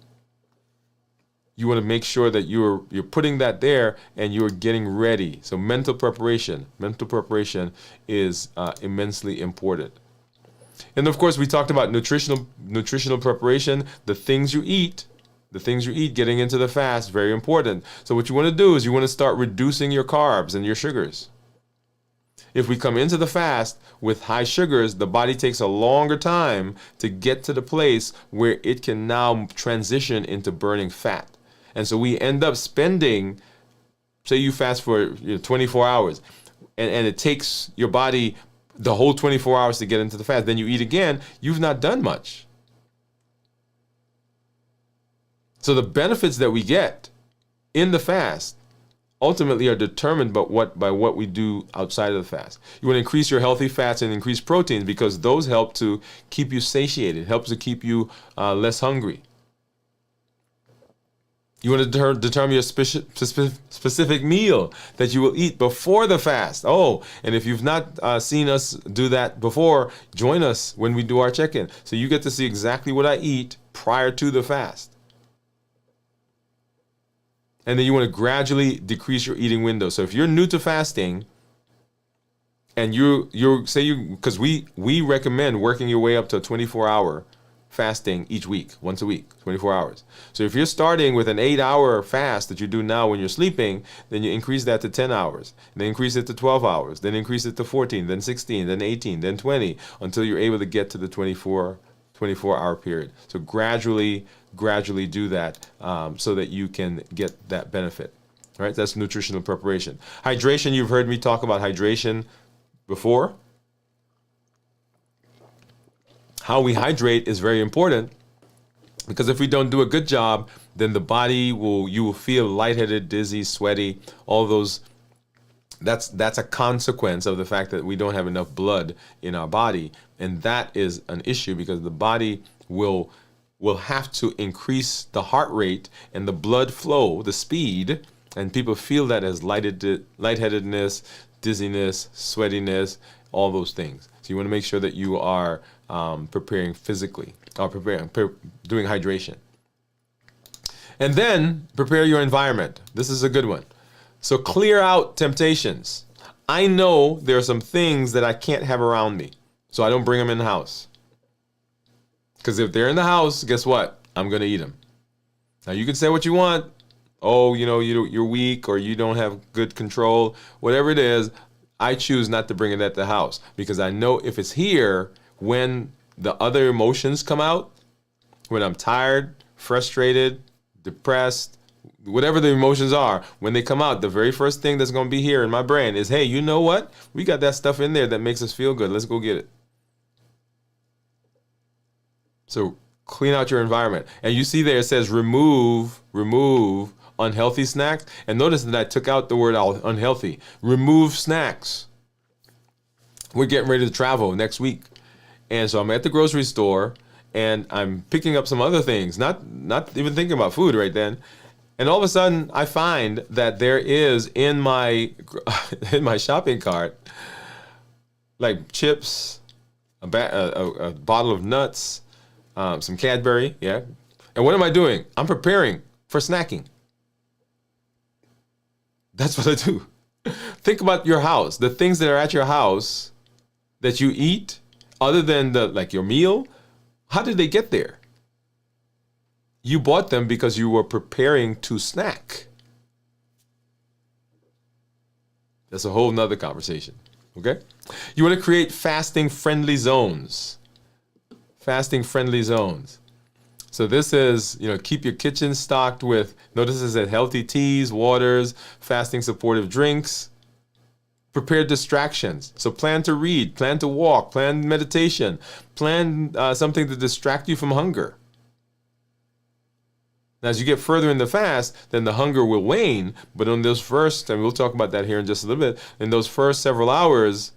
you want to make sure that you're putting that there and you're getting ready. So mental preparation is immensely important. And of course, we talked about nutritional preparation. The things you eat getting into the fast, very important. So what you want to do is you want to start reducing your carbs and your sugars. If we come into the fast with high sugars, the body takes a longer time to get to the place where it can now transition into burning fat. And so we end up spending, say you fast for 24 hours, and it takes your body the whole 24 hours to get into the fast. Then you eat again, you've not done much. So the benefits that we get in the fast ultimately are determined by what we do outside of the fast. You want to increase your healthy fats and increase proteins because those help to keep you satiated, helps to keep you less hungry. You want to determine your specific meal that you will eat before the fast. Oh, and if you've not seen us do that before, join us when we do our check-in. So you get to see exactly what I eat prior to the fast. And then you want to gradually decrease your eating window. So if you're new to fasting, and because we recommend working your way up to a 24-hour fasting each week, once a week, 24 hours. So if you're starting with an 8-hour fast that you do now when you're sleeping, then you increase that to 10 hours, then increase it to 12 hours, then increase it to 14, then 16, then 18, then 20, until you're able to get to the 24-hour period. So gradually do that so that you can get that benefit. All right, that's nutritional preparation. Hydration, you've heard me talk about hydration before. How we hydrate is very important because if we don't do a good job, then the body you will feel lightheaded, dizzy, sweaty, all those. That's a consequence of the fact that we don't have enough blood in our body, and that is an issue because the body will have to increase the heart rate and the blood flow, the speed, and people feel that as lightheadedness, dizziness, sweatiness, all those things. So you want to make sure that you are preparing physically, or doing hydration. And then prepare your environment. This is a good one. So clear out temptations. I know there are some things that I can't have around me, so I don't bring them in the house. Because if they're in the house, guess what? I'm going to eat them. Now you can say what you want. Oh, you're weak or you don't have good control. Whatever it is, I choose not to bring it at the house because I know if it's here, when the other emotions come out, when I'm tired, frustrated, depressed, whatever the emotions are, when they come out, the very first thing that's going to be here in my brain is, hey, you know what? We got that stuff in there that makes us feel good. Let's go get it. So clean out your environment. And you see there it says remove unhealthy snacks. And notice that I took out the word unhealthy. Remove snacks. We're getting ready to travel next week. And so I'm at the grocery store and I'm picking up some other things, not even thinking about food right then. And all of a sudden I find that there is in my shopping cart, like chips, a bottle of nuts, some Cadbury, yeah. And what am I doing? I'm preparing for snacking. That's what I do. Think about your house, the things that are at your house that you eat, other than your meal. How did they get there? You bought them because you were preparing to snack. That's a whole nother conversation. Okay? You want to create fasting-friendly zones. Fasting-friendly zones. So this is, keep your kitchen stocked with, notice it says healthy teas, waters, fasting supportive drinks. Prepare distractions. So plan to read, plan to walk, plan meditation, plan something to distract you from hunger. Now, as you get further in the fast, then the hunger will wane. But on those first, and we'll talk about that here in just a little bit, in those first several hours,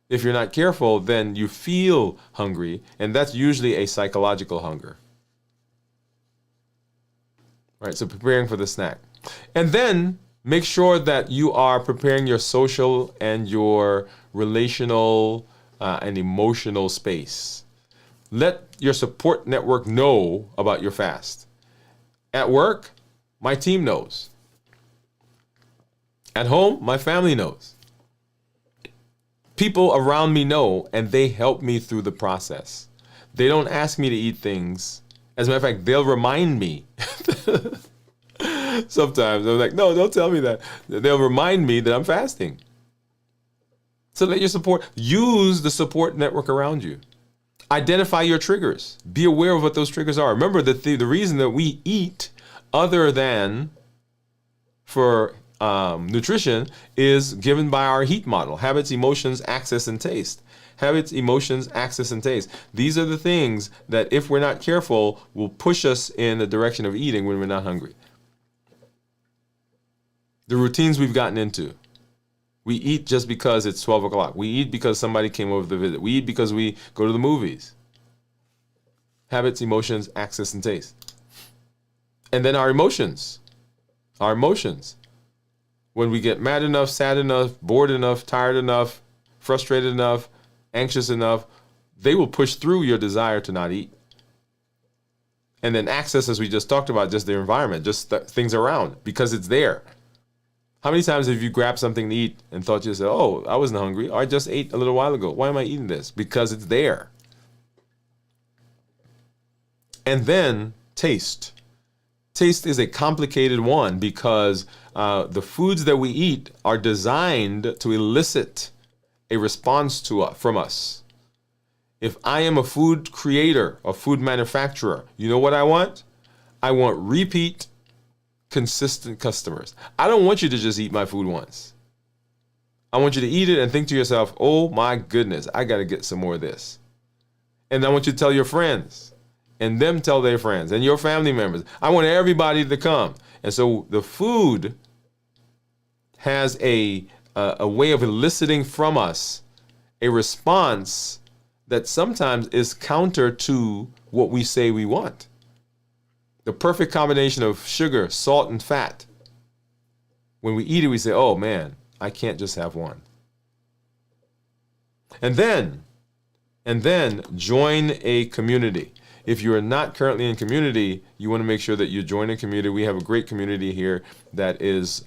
if you're not careful, then you feel hungry. And that's usually a psychological hunger. Right, so preparing for the snack. And then make sure that you are preparing your social and your relational and emotional space. Let your support network know about your fast. At work, my team knows. At home, my family knows. People around me know, and they help me through the process. They don't ask me to eat things. As a matter of fact, they'll remind me. Sometimes I'm like, no, don't tell me that. They'll remind me that I'm fasting. So use the support network around you. Identify your triggers. Be aware of what those triggers are. Remember that the reason that we eat other than for nutrition is given by our HEAT model: habits, emotions, access, and taste. Habits, emotions, access, and taste. These are the things that, if we're not careful, will push us in the direction of eating when we're not hungry. The routines we've gotten into. We eat just because it's 12 o'clock. We eat because somebody came over to visit. We eat because we go to the movies. Habits, emotions, access, and taste. And then our emotions. Our emotions. When we get mad enough, sad enough, bored enough, tired enough, frustrated enough, anxious enough, they will push through your desire to not eat. And then access, as we just talked about, just their environment, just things around, because it's there. How many times have you grabbed something to eat and thought to yourself, oh, I wasn't hungry, or I just ate a little while ago. Why am I eating this? Because it's there. And then taste. Taste is a complicated one because the foods that we eat are designed to elicit a response from us. If I am a food creator, a food manufacturer, you know what I want? I want repeat, consistent customers. I don't want you to just eat my food once. I want you to eat it and think to yourself, oh my goodness, I got to get some more of this. And I want you to tell your friends, and them tell their friends, and your family members. I want everybody to come. And so the food has a way of eliciting from us a response that sometimes is counter to what we say we want. The perfect combination of sugar, salt, and fat. When we eat it, we say, oh man, I can't just have one. And then join a community. If you are not currently in community, you want to make sure that you join a community. We have a great community here that is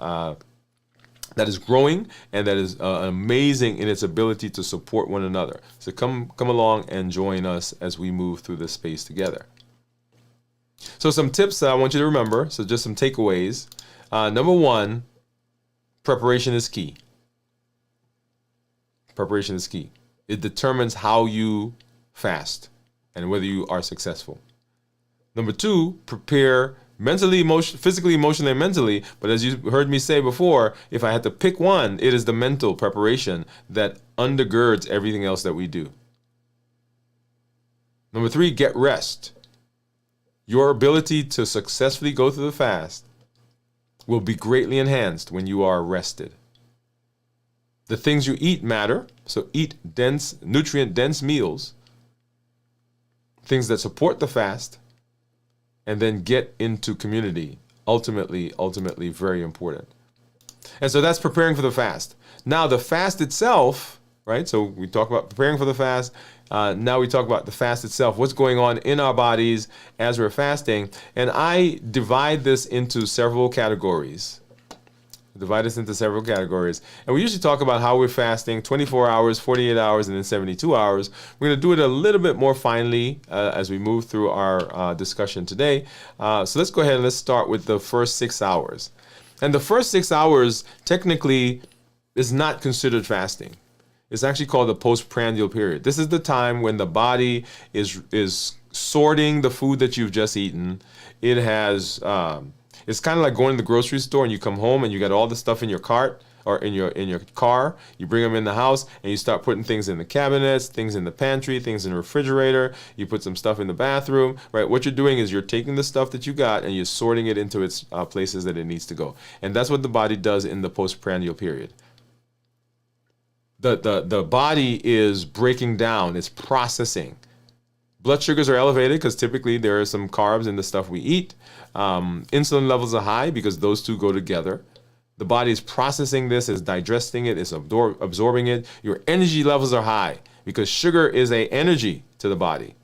growing and that is amazing in its ability to support one another. So come along and join us as we move through this space together. So some tips that I want you to remember. So just some takeaways. Number one, preparation is key. Preparation is key. It determines how you fast and whether you are successful. Number two, prepare mentally, physically, emotionally, and mentally. But as you heard me say before, if I had to pick one, it is the mental preparation that undergirds everything else that we do. Number 3, get rest. Your ability to successfully go through the fast will be greatly enhanced when you are rested. The things you eat matter, so eat dense, nutrient-dense meals, things that support the fast, and then get into community. Ultimately, very important. And so that's preparing for the fast. Now, the fast itself, right? So we talk about preparing for the fast. Now we talk about the fast itself, what's going on in our bodies as we're fasting. And I divide this into several categories. And we usually talk about how we're fasting, 24 hours, 48 hours, and then 72 hours. We're going to do it a little bit more finely as we move through our discussion today. So let's go ahead and let's start with the first 6 hours. And the first 6 hours technically is not considered fasting. It's actually called the postprandial period. This is the time when the body is sorting the food that you've just eaten. It has... it's kind of like going to the grocery store and you come home and you got all the stuff in your cart or in your car. You bring them in the house and you start putting things in the cabinets, things in the pantry, things in the refrigerator. You put some stuff in the bathroom, right? What you're doing is you're taking the stuff that you got and you're sorting it into its places that it needs to go. And that's what the body does in the postprandial period. The body is breaking down, it's processing. Blood sugars are elevated because typically there are some carbs in the stuff we eat. Insulin levels are high because those two go together. The body is processing this, is digesting it, is absorbing it. Your energy levels are high because sugar is an energy to the body.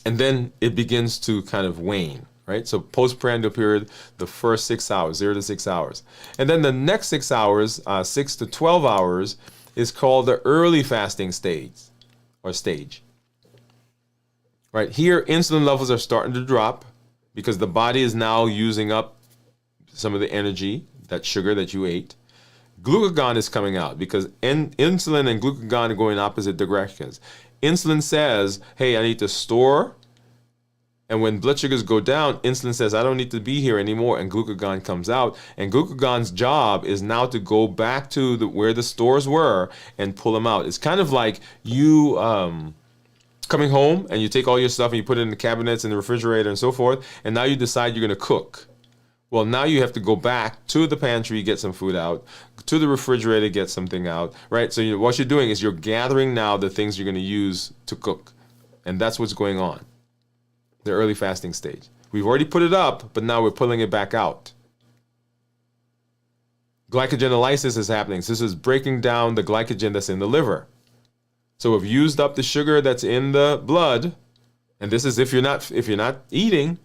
And then it begins to kind of wane, right? So postprandial period, the first 6 hours, 0 to 6 hours. And then the next 6 hours, 6 to 12 hours, is called the early fasting stage. Right here, insulin levels are starting to drop because the body is now using up some of the energy, that sugar that you ate. Glucagon is coming out because insulin and glucagon are going opposite directions. Insulin says, hey, I need to store. And when blood sugars go down, insulin says, I don't need to be here anymore. And glucagon comes out. And glucagon's job is now to go back to where the stores were and pull them out. It's kind of like you coming home and you take all your stuff and you put it in the cabinets and the refrigerator and so forth. And now you decide you're going to cook. Well, now you have to go back to the pantry, get some food out, to the refrigerator, get something out, right? So what you're doing is you're gathering now the things you're going to use to cook. And that's what's going on. The early fasting stage. We've already put it up, but now we're pulling it back out. Glycogenolysis is happening. So this is breaking down the glycogen that's in the liver. So we've used up the sugar that's in the blood, and this is if you're not eating,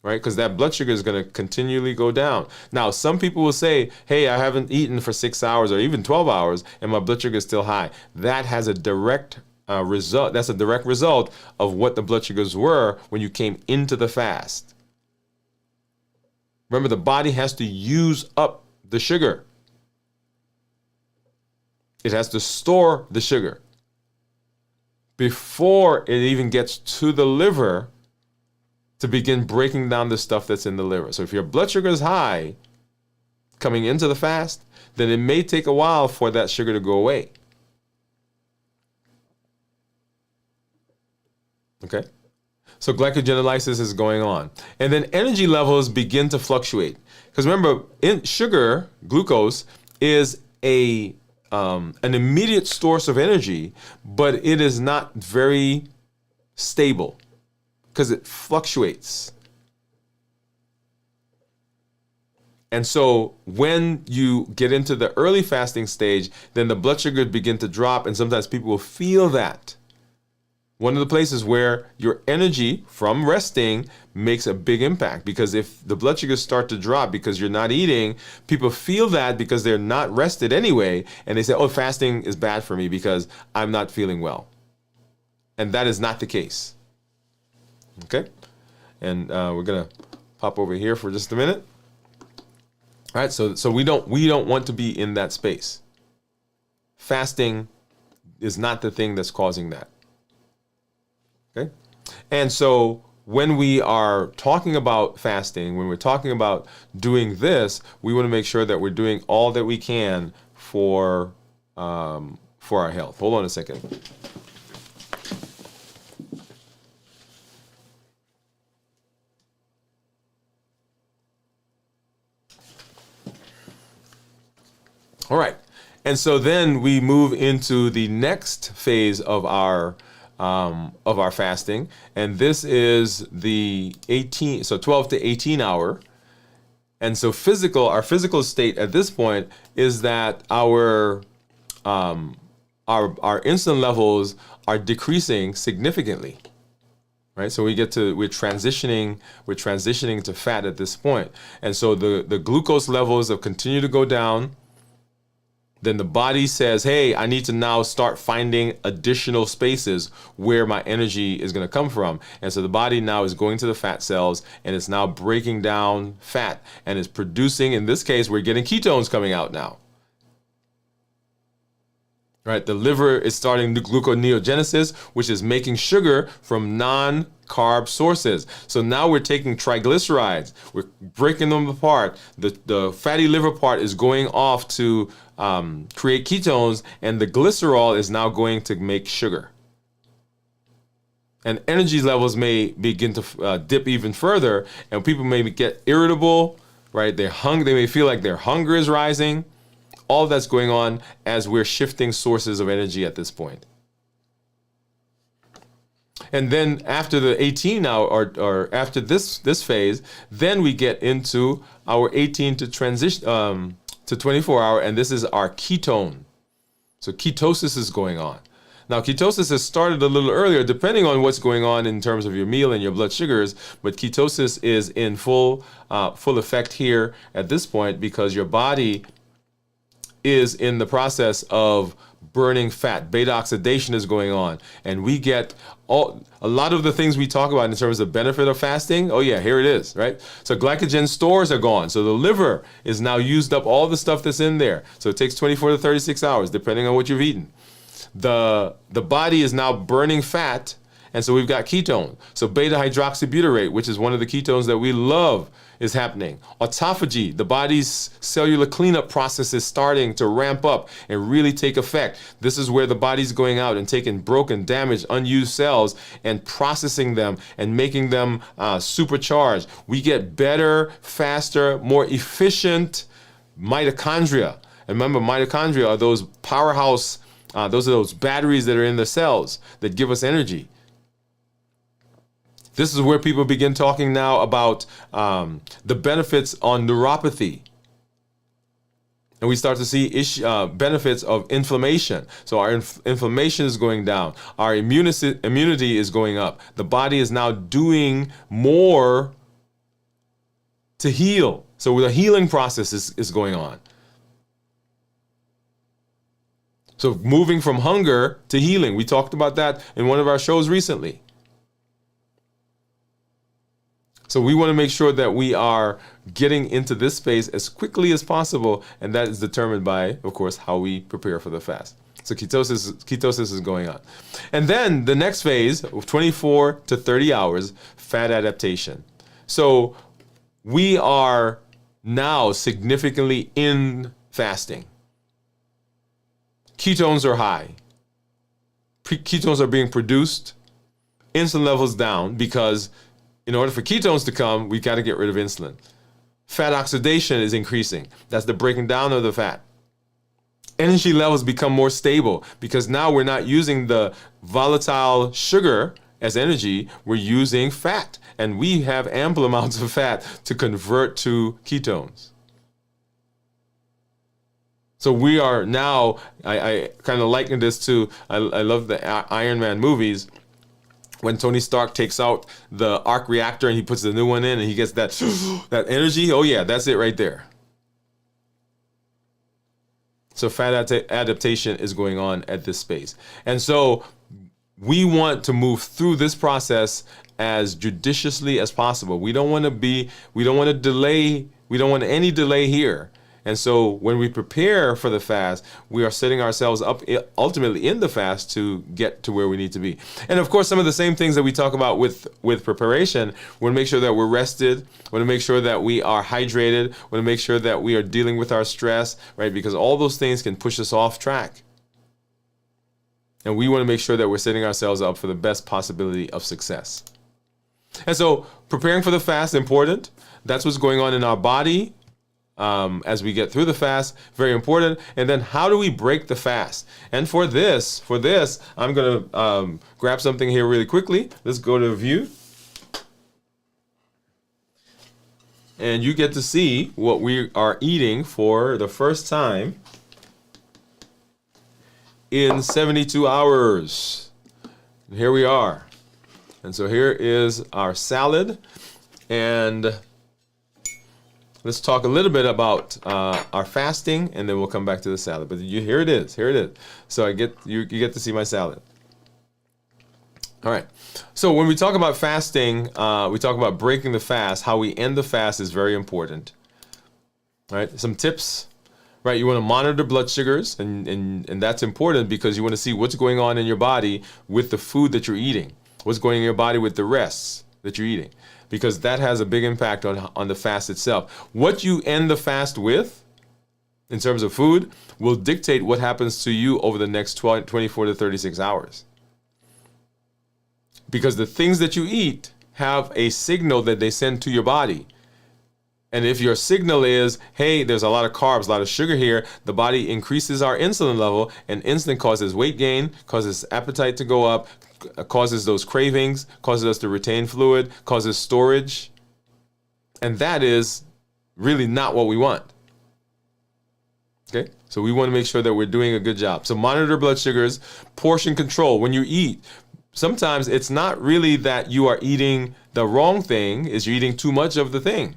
right? Because that blood sugar is going to continually go down. Now, some people will say, hey, I haven't eaten for 6 hours or even 12 hours, and my blood sugar is still high. That has a direct result. That's a direct result of what the blood sugars were when you came into the fast. Remember, the body has to use up the sugar. It has to store the sugar before it even gets to the liver to begin breaking down the stuff that's in the liver. So if your blood sugar is high coming into the fast, then it may take a while for that sugar to go away. Okay, so glycogenolysis is going on. And then energy levels begin to fluctuate. Because remember, sugar, glucose, is an immediate source of energy, but it is not very stable because it fluctuates. And so when you get into the early fasting stage, then the blood sugar begin to drop, and sometimes people will feel that. One of the places where your energy from resting makes a big impact, because if the blood sugars start to drop because you're not eating, people feel that because they're not rested anyway, and they say, oh, fasting is bad for me because I'm not feeling well. And that is not the case. Okay? And we're going to pop over here for just a minute. All right, so we don't want to be in that space. Fasting is not the thing that's causing that. Okay? And so when we are talking about fasting, when we're talking about doing this, we want to make sure that we're doing all that we can for for our health. Hold on a second. All right. And so then we move into the next phase of our fasting, and this is the 12 to 18 hour. And so our physical state at this point is that our insulin levels are decreasing significantly. Right? So we're transitioning to fat at this point. And so the glucose levels have continued to go down. Then the body says, hey, I need to now start finding additional spaces where my energy is going to come from. And so the body now is going to the fat cells, and it's now breaking down fat and is producing, in this case, we're getting ketones coming out now. Right? The liver is starting gluconeogenesis, which is making sugar from non-carb sources. So now we're taking triglycerides, we're breaking them apart. The fatty liver part is going off to create ketones, and the glycerol is now going to make sugar. And energy levels may begin to dip even further, and people may get irritable, right? They may feel like their hunger is rising. All that's going on as we're shifting sources of energy at this point. And then after the 18 now, or after this phase, then we get into our 18 to transition to 24 hour, and this is our ketone. So ketosis is going on. Now, ketosis has started a little earlier, depending on what's going on in terms of your meal and your blood sugars, but ketosis is in full effect here at this point, because your body is in the process of burning fat. Beta oxidation is going on, and we get a lot of the things we talk about in terms of benefit of fasting. Oh yeah, here it is, right? So glycogen stores are gone. So the liver is now used up all the stuff that's in there. So it takes 24 to 36 hours, depending on what you've eaten. The body is now burning fat, and so we've got ketone. So beta hydroxybutyrate, which is one of the ketones that we love, is happening. Autophagy, the body's cellular cleanup process, is starting to ramp up and really take effect. This is where the body's going out and taking broken, damaged, unused cells and processing them and making them supercharged. We get better, faster, more efficient mitochondria. And remember, mitochondria are those powerhouse, those are those batteries that are in the cells that give us energy. This is where people begin talking now about the benefits on neuropathy. And we start to see benefits of inflammation. So our inflammation is going down. Our immunity is going up. The body is now doing more to heal. So the healing process is going on. So moving from hunger to healing. We talked about that in one of our shows recently. So we want to make sure that we are getting into this space as quickly as possible, and that is determined by, of course, how we prepare for the fast. So ketosis is going on. And then the next phase, 24 to 30 hours, fat adaptation. So we are now significantly in fasting. Ketones are high. Ketones are being produced. Insulin levels down, because in order for ketones to come, we got to get rid of insulin. Fat oxidation is increasing. That's the breaking down of the fat. Energy levels become more stable, because now we're not using the volatile sugar as energy. We're using fat, and we have ample amounts of fat to convert to ketones. So we are now, I kind of liken this to, I love the Iron Man movies, when Tony Stark takes out the arc reactor and he puts the new one in and he gets that that energy. Oh yeah, that's it right there. So fat adaptation is going on at this space. And so we want to move through this process as judiciously as possible. We don't want to delay, we don't want any delay here. And so when we prepare for the fast, we are setting ourselves up ultimately in the fast to get to where we need to be. And of course, some of the same things that we talk about with preparation, we want to make sure that we're rested, we want to make sure that we are hydrated, we want to make sure that we are dealing with our stress, right? Because all those things can push us off track. And we want to make sure that we're setting ourselves up for the best possibility of success. And so preparing for the fast is important. That's what's going on in our body as we get through the fast. Very important. And then how do we break the fast? And for this, I'm going to grab something here really quickly. Let's go to view. And you get to see what we are eating for the first time in 72 hours. And here we are. And so here is our salad. And let's talk a little bit about our fasting, and then we'll come back to the salad. But here it is. So you get to see my salad. All right. So when we talk about fasting, we talk about breaking the fast. How we end the fast is very important. All right. Some tips. Right, you want to monitor blood sugars, and that's important because you want to see what's going on in your body with the food that you're eating. What's going in your body with the rests that you're eating, because that has a big impact on the fast itself. What you end the fast with, in terms of food, will dictate what happens to you over the next 24 to 36 hours. Because the things that you eat have a signal that they send to your body. And if your signal is, hey, there's a lot of carbs, a lot of sugar here, the body increases our insulin level, and insulin causes weight gain, causes appetite to go up, causes those cravings, causes us to retain fluid, causes storage. And that is really not what we want. Okay? So we want to make sure that we're doing a good job. So monitor blood sugars, portion control. When you eat, sometimes it's not really that you are eating the wrong thing, is you're eating too much of the thing.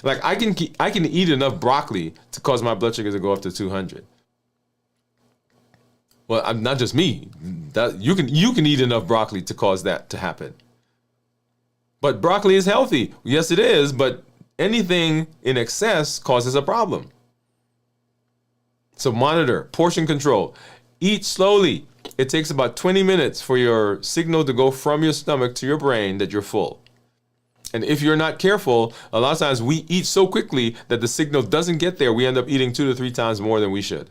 Like I can eat enough broccoli to cause my blood sugar to go up to 200. Well, not just me. That you can eat enough broccoli to cause that to happen. But broccoli is healthy. Yes, it is. But anything in excess causes a problem. So monitor, portion control. Eat slowly. It takes about 20 minutes for your signal to go from your stomach to your brain that you're full. And if you're not careful, a lot of times we eat so quickly that the signal doesn't get there. We end up eating 2 to 3 times more than we should.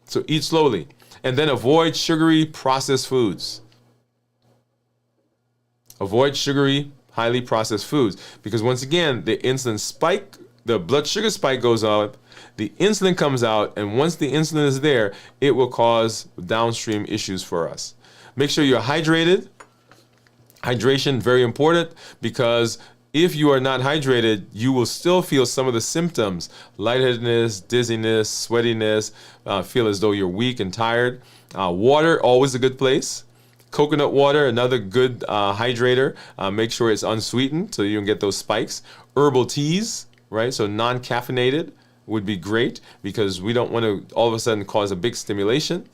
So eat slowly. And then avoid sugary processed foods. Avoid sugary, highly processed foods. Because once again, the insulin spike, the blood sugar spike goes up, the insulin comes out, and once the insulin is there, it will cause downstream issues for us. Make sure you're hydrated. Hydration, very important, because if you are not hydrated, you will still feel some of the symptoms: lightheadedness, dizziness, sweatiness, feel as though you're weak and tired. Water, always a good place. Coconut water, another good hydrator. Make sure it's unsweetened so you don't get those spikes. Herbal teas, right? So non-caffeinated would be great because we don't want to all of a sudden cause a big stimulation.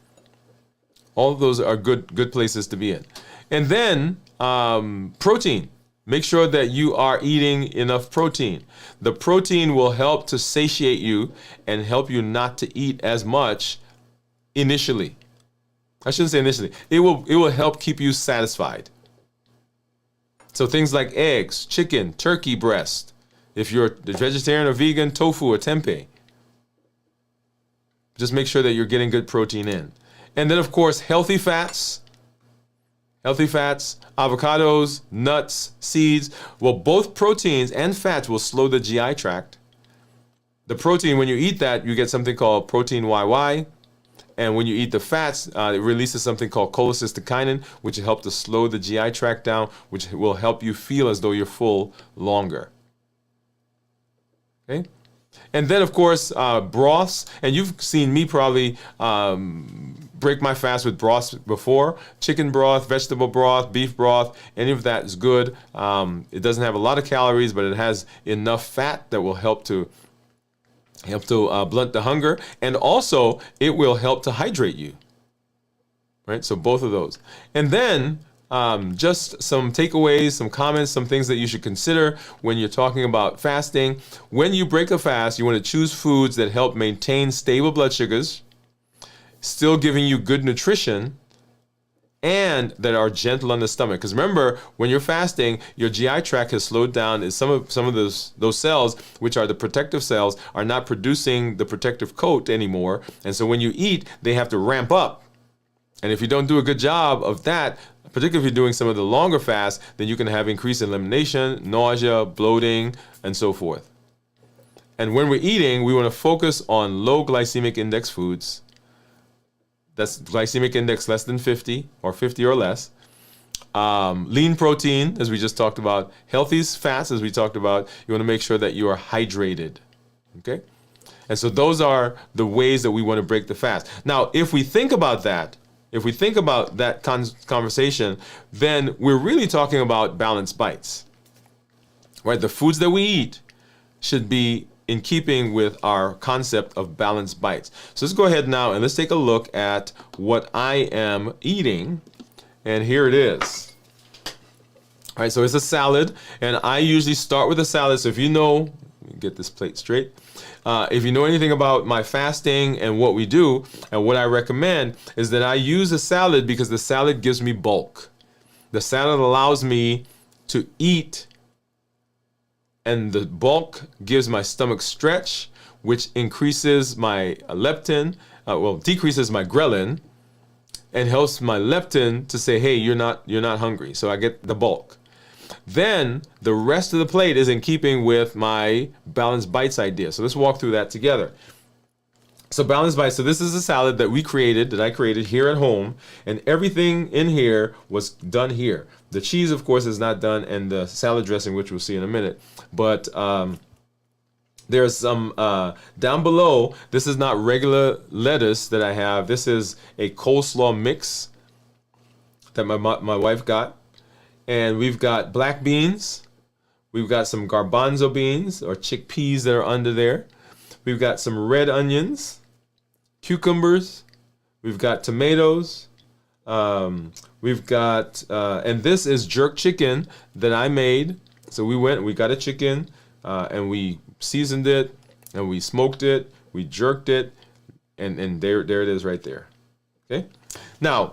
All of those are good places to be in. And then protein. Make sure that you are eating enough protein. The protein will help to satiate you and help you not to eat as much initially. I shouldn't say initially. It will help keep you satisfied. So things like eggs, chicken, turkey breast. If you're a vegetarian or vegan, tofu or tempeh. Just make sure that you're getting good protein in. And then, of course, healthy fats. Healthy fats, avocados, nuts, seeds. Well, both proteins and fats will slow the GI tract. The protein, when you eat that, you get something called protein YY. And when you eat the fats, it releases something called cholecystokinin, which will help to slow the GI tract down, which will help you feel as though you're full longer. Okay? And then, of course, broths. And you've seen me probably break my fast with broths before. Chicken broth, vegetable broth, beef broth, any of that is good. It doesn't have a lot of calories, but it has enough fat that will help to blunt the hunger. And also, it will help to hydrate you. Right? So both of those. And then, just some takeaways, some comments, some things that you should consider when you're talking about fasting. When you break a fast, you want to choose foods that help maintain stable blood sugars, still giving you good nutrition, and that are gentle on the stomach. Because remember, when you're fasting, your GI tract has slowed down, and some of those cells, which are the protective cells, are not producing the protective coat anymore. And so when you eat, they have to ramp up. And if you don't do a good job of that, particularly if you're doing some of the longer fasts, then you can have increased elimination, nausea, bloating, and so forth. And when we're eating, we want to focus on low glycemic index foods. That's glycemic index less than 50 or 50 or less. Lean protein, as we just talked about. Healthy fats, as we talked about. You want to make sure that you are hydrated. Okay? And so those are the ways that we want to break the fast. Now, if we think about that conversation, then we're really talking about balanced bites. Right? The foods that we eat should be in keeping with our concept of balanced bites. So let's go ahead now and let's take a look at what I am eating. And here it is. All right, so it's a salad, and I usually start with a salad. So if you know, let me get this plate straight. If you know anything about my fasting and what we do, and what I recommend is that I use a salad because the salad gives me bulk. The salad allows me to eat, and the bulk gives my stomach stretch, which increases my leptin, decreases my ghrelin, and helps my leptin to say, hey, you're not hungry. So I get the bulk. Then the rest of the plate is in keeping with my balanced bites idea. So let's walk through that together. So balanced bites. So this is a salad that I created here at home, and everything in here was done here. The cheese, of course, is not done, and the salad dressing, which we'll see in a minute. But there's some down below. This is not regular lettuce that I have. This is a coleslaw mix that my wife got. And we've got black beans. We've got some garbanzo beans or chickpeas that are under there. We've got some red onions, cucumbers. We've got tomatoes. We've got, and this is jerk chicken that I made. So we got a chicken, and we seasoned it, and we smoked it, we jerked it, and there it is right there. Okay? Now,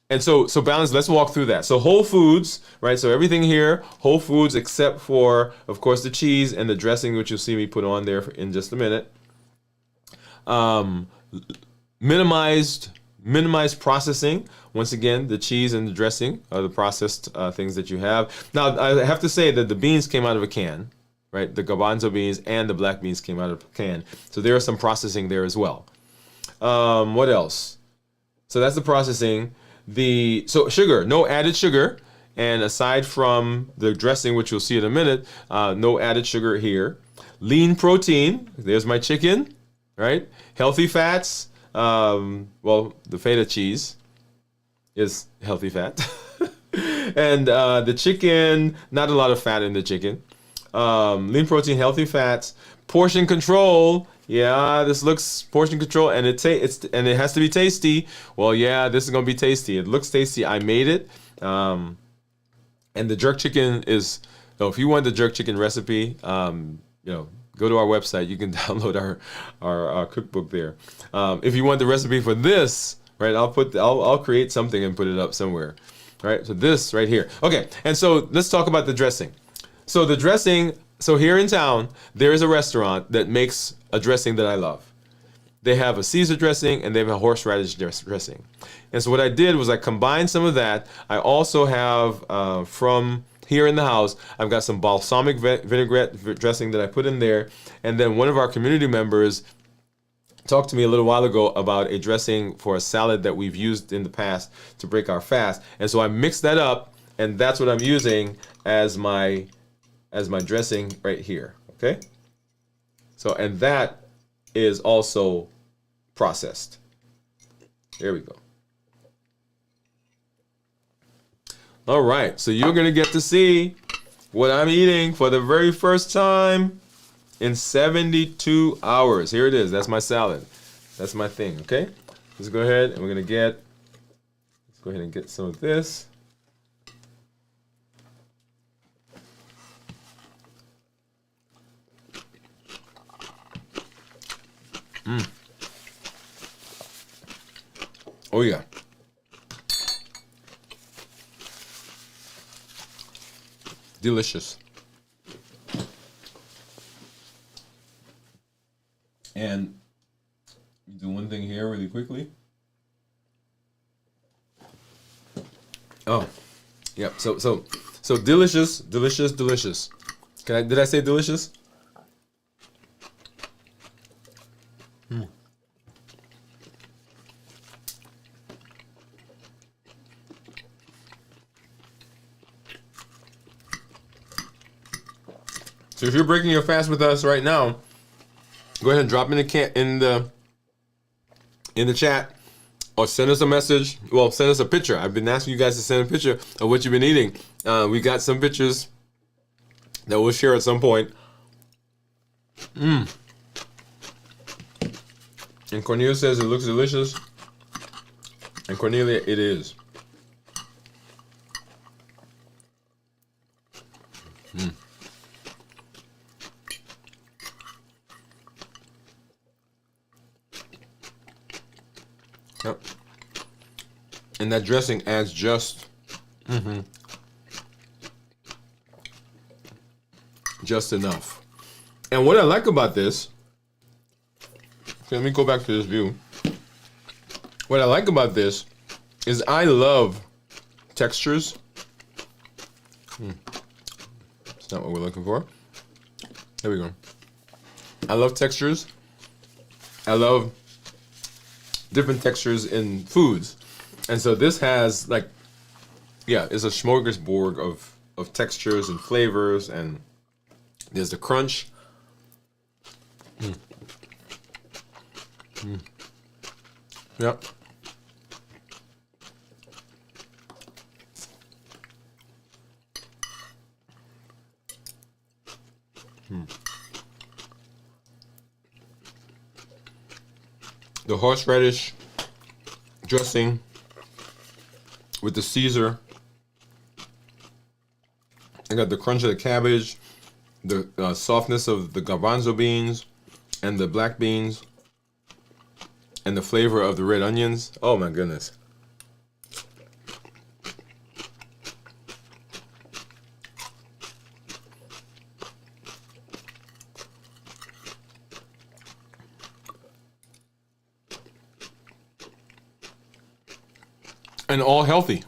and so balance, let's walk through that. So whole foods, right? So everything here, whole foods except for, of course, the cheese and the dressing, which you'll see me put on there in just a minute. Minimized processing. Once again, the cheese and the dressing are the processed things that you have. Now, I have to say that the beans came out of a can, right? The garbanzo beans and the black beans came out of a can. So there is some processing there as well. What else? So that's the processing. So sugar, no added sugar. And aside from the dressing, which you'll see in a minute, no added sugar here. Lean protein, there's my chicken, right? Healthy fats, the feta cheese is healthy fat. And the chicken, not a lot of fat in the chicken. Lean protein, healthy fats. Portion control, yeah, this looks portion control, and it has to be tasty. Well, yeah, this is gonna be tasty. It looks tasty. I made it. And the jerk chicken is, if you want the jerk chicken recipe, go to our website. You can download our cookbook there. If you want the recipe for this, right, I'll create something and put it up somewhere, right? So this right here. Okay, and so let's talk about the dressing. So the dressing. So here in town, there is a restaurant that makes a dressing that I love. They have a Caesar dressing and they have a horseradish dressing. And so what I did was I combined some of that. I also have from here in the house, I've got some balsamic vinaigrette dressing that I put in there. And then one of our community members talked to me a little while ago about a dressing for a salad that we've used in the past to break our fast. And so I mixed that up, and that's what I'm using as my dressing right here, okay? So, and that is also processed. There we go. All right, so you're gonna get to see what I'm eating for the very first time in 72 hours. Here it is, that's my salad. That's my thing, okay? Let's go ahead and let's go ahead and get some of this. Oh yeah. Delicious. And do one thing here really quickly. Oh, yep. So delicious, delicious, delicious. Did I say delicious? So if you're breaking your fast with us right now, go ahead and drop in the chat, or send us a message. Well, send us a picture. I've been asking you guys to send a picture of what you've been eating. We got some pictures that we'll share at some point. And Cornelia says it looks delicious. And Cornelia, it is. Yep. And that dressing adds just enough. And what I like about this, let me go back to this view. What I like about this is I love textures. It's not what we're looking for. There we go. I love textures. I love different textures in foods. And so this has it's a smorgasbord of textures and flavors, and there's the crunch. Yep. The horseradish dressing with the Caesar. I got the crunch of the cabbage, the softness of the garbanzo beans and the black beans, and the flavor of the red onions. Oh my goodness. And all healthy.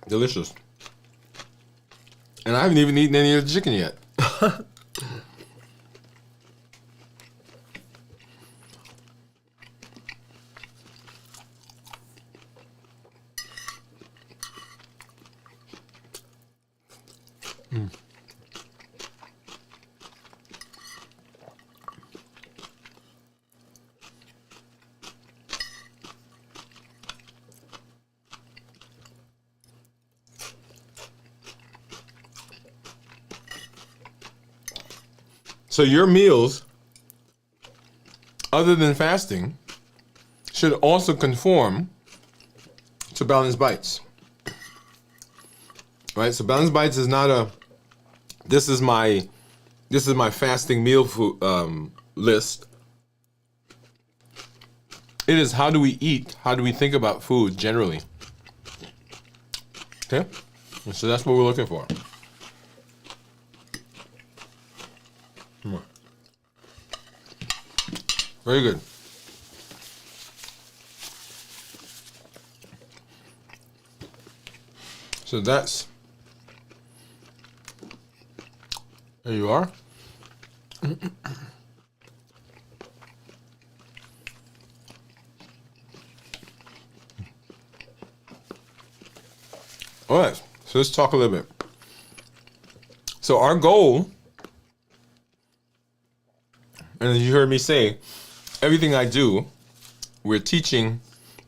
Delicious. And I haven't even eaten any of the chicken yet. So your meals, other than fasting, should also conform to Balanced Bites. Right? So Balanced Bites is not this is my fasting meal food, list. It is how do we eat? How do we think about food generally? Okay? And so that's what we're looking for. Come on. Very good. So that's, there you are. All right, so let's talk a little bit. So our goal, and as you heard me say, everything I do, we're teaching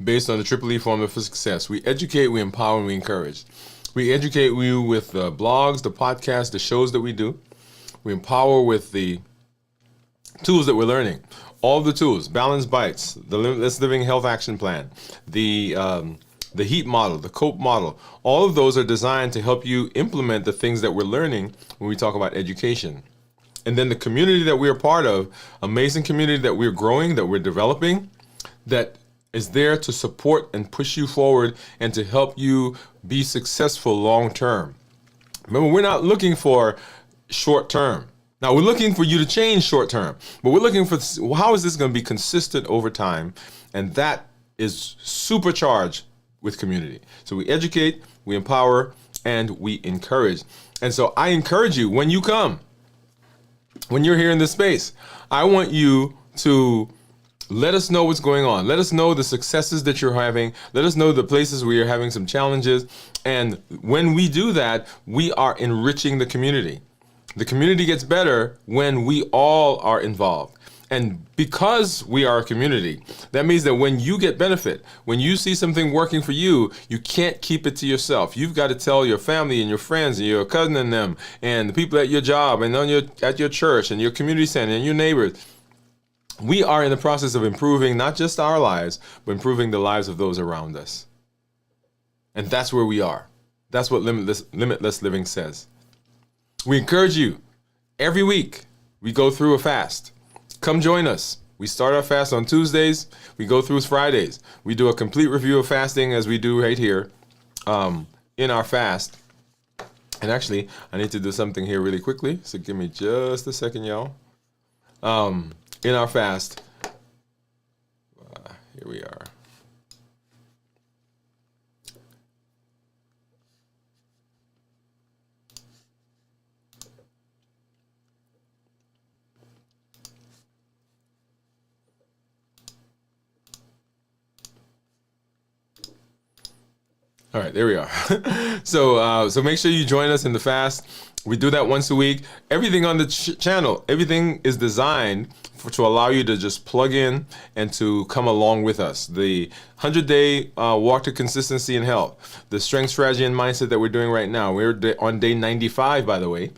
based on the Triple E formula for success. We educate, we empower, and we encourage. We educate you with the blogs, the podcasts, the shows that we do. We empower with the tools that we're learning. All the tools, Balanced Bites, the Limitless Living Health Action Plan, the HEAT model, the COPE model. All of those are designed to help you implement the things that we're learning when we talk about education. And then the community that we're part of, amazing community that we're growing, that we're developing, that is there to support and push you forward and to help you be successful long term. Remember, we're not looking for short term. Now, we're looking for you to change short term, but we're looking for how is this going to be consistent over time? And that is supercharged with community. So we educate, we empower, and we encourage. And so I encourage you, when you come, when you're here in this space, I want you to let us know what's going on. Let us know the successes that you're having. Let us know the places where you're having some challenges. And when we do that, we are enriching the community. The community gets better when we all are involved. And because we are a community, that means that when you get benefit, when you see something working for you, you can't keep it to yourself. You've got to tell your family and your friends and your cousin and them and the people at your job and at your church and your community center and your neighbors. We are in the process of improving not just our lives, but improving the lives of those around us. And that's where we are. That's what Limitless Living says. We encourage you. Every week, we go through a fast. Come join us. We start our fast on Tuesdays. We go through Fridays. We do a complete review of fasting as we do right here in our fast. And actually, I need to do something here really quickly. So give me just a second, y'all. In our fast, here we are. All right, there we are. So make sure you join us in the fast. We do that once a week. Everything on the channel, everything is designed to allow you to just plug in and to come along with us. The 100-day walk to consistency and health, the strength, strategy, and mindset that we're doing right now. We're on day 95, by the way.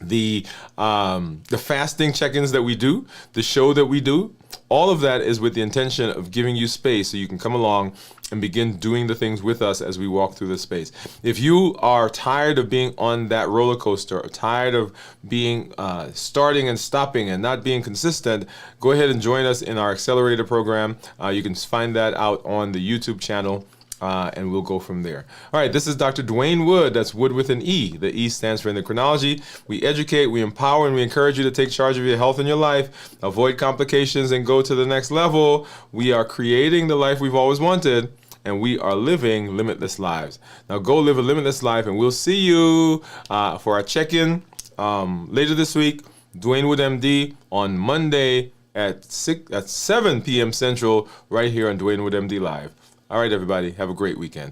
The fasting check-ins that we do, the show that we do, all of that is with the intention of giving you space so you can come along and begin doing the things with us as we walk through this space. If you are tired of being on that roller coaster, or tired of being starting and stopping and not being consistent, go ahead and join us in our accelerator program. You can find that out on the YouTube channel. And we'll go from there. All right, this is Dr. Dwain Woode. That's Wood with an E. The E stands for endocrinology. We educate, we empower, and we encourage you to take charge of your health and your life, avoid complications, and go to the next level. We are creating the life we've always wanted, and we are living limitless lives. Now go live a limitless life, and we'll see you for our check-in later this week. Dwain Woode, MD, on Monday at 7 p.m. Central, right here on Dwain Woode, MD Live. All right, everybody, have a great weekend.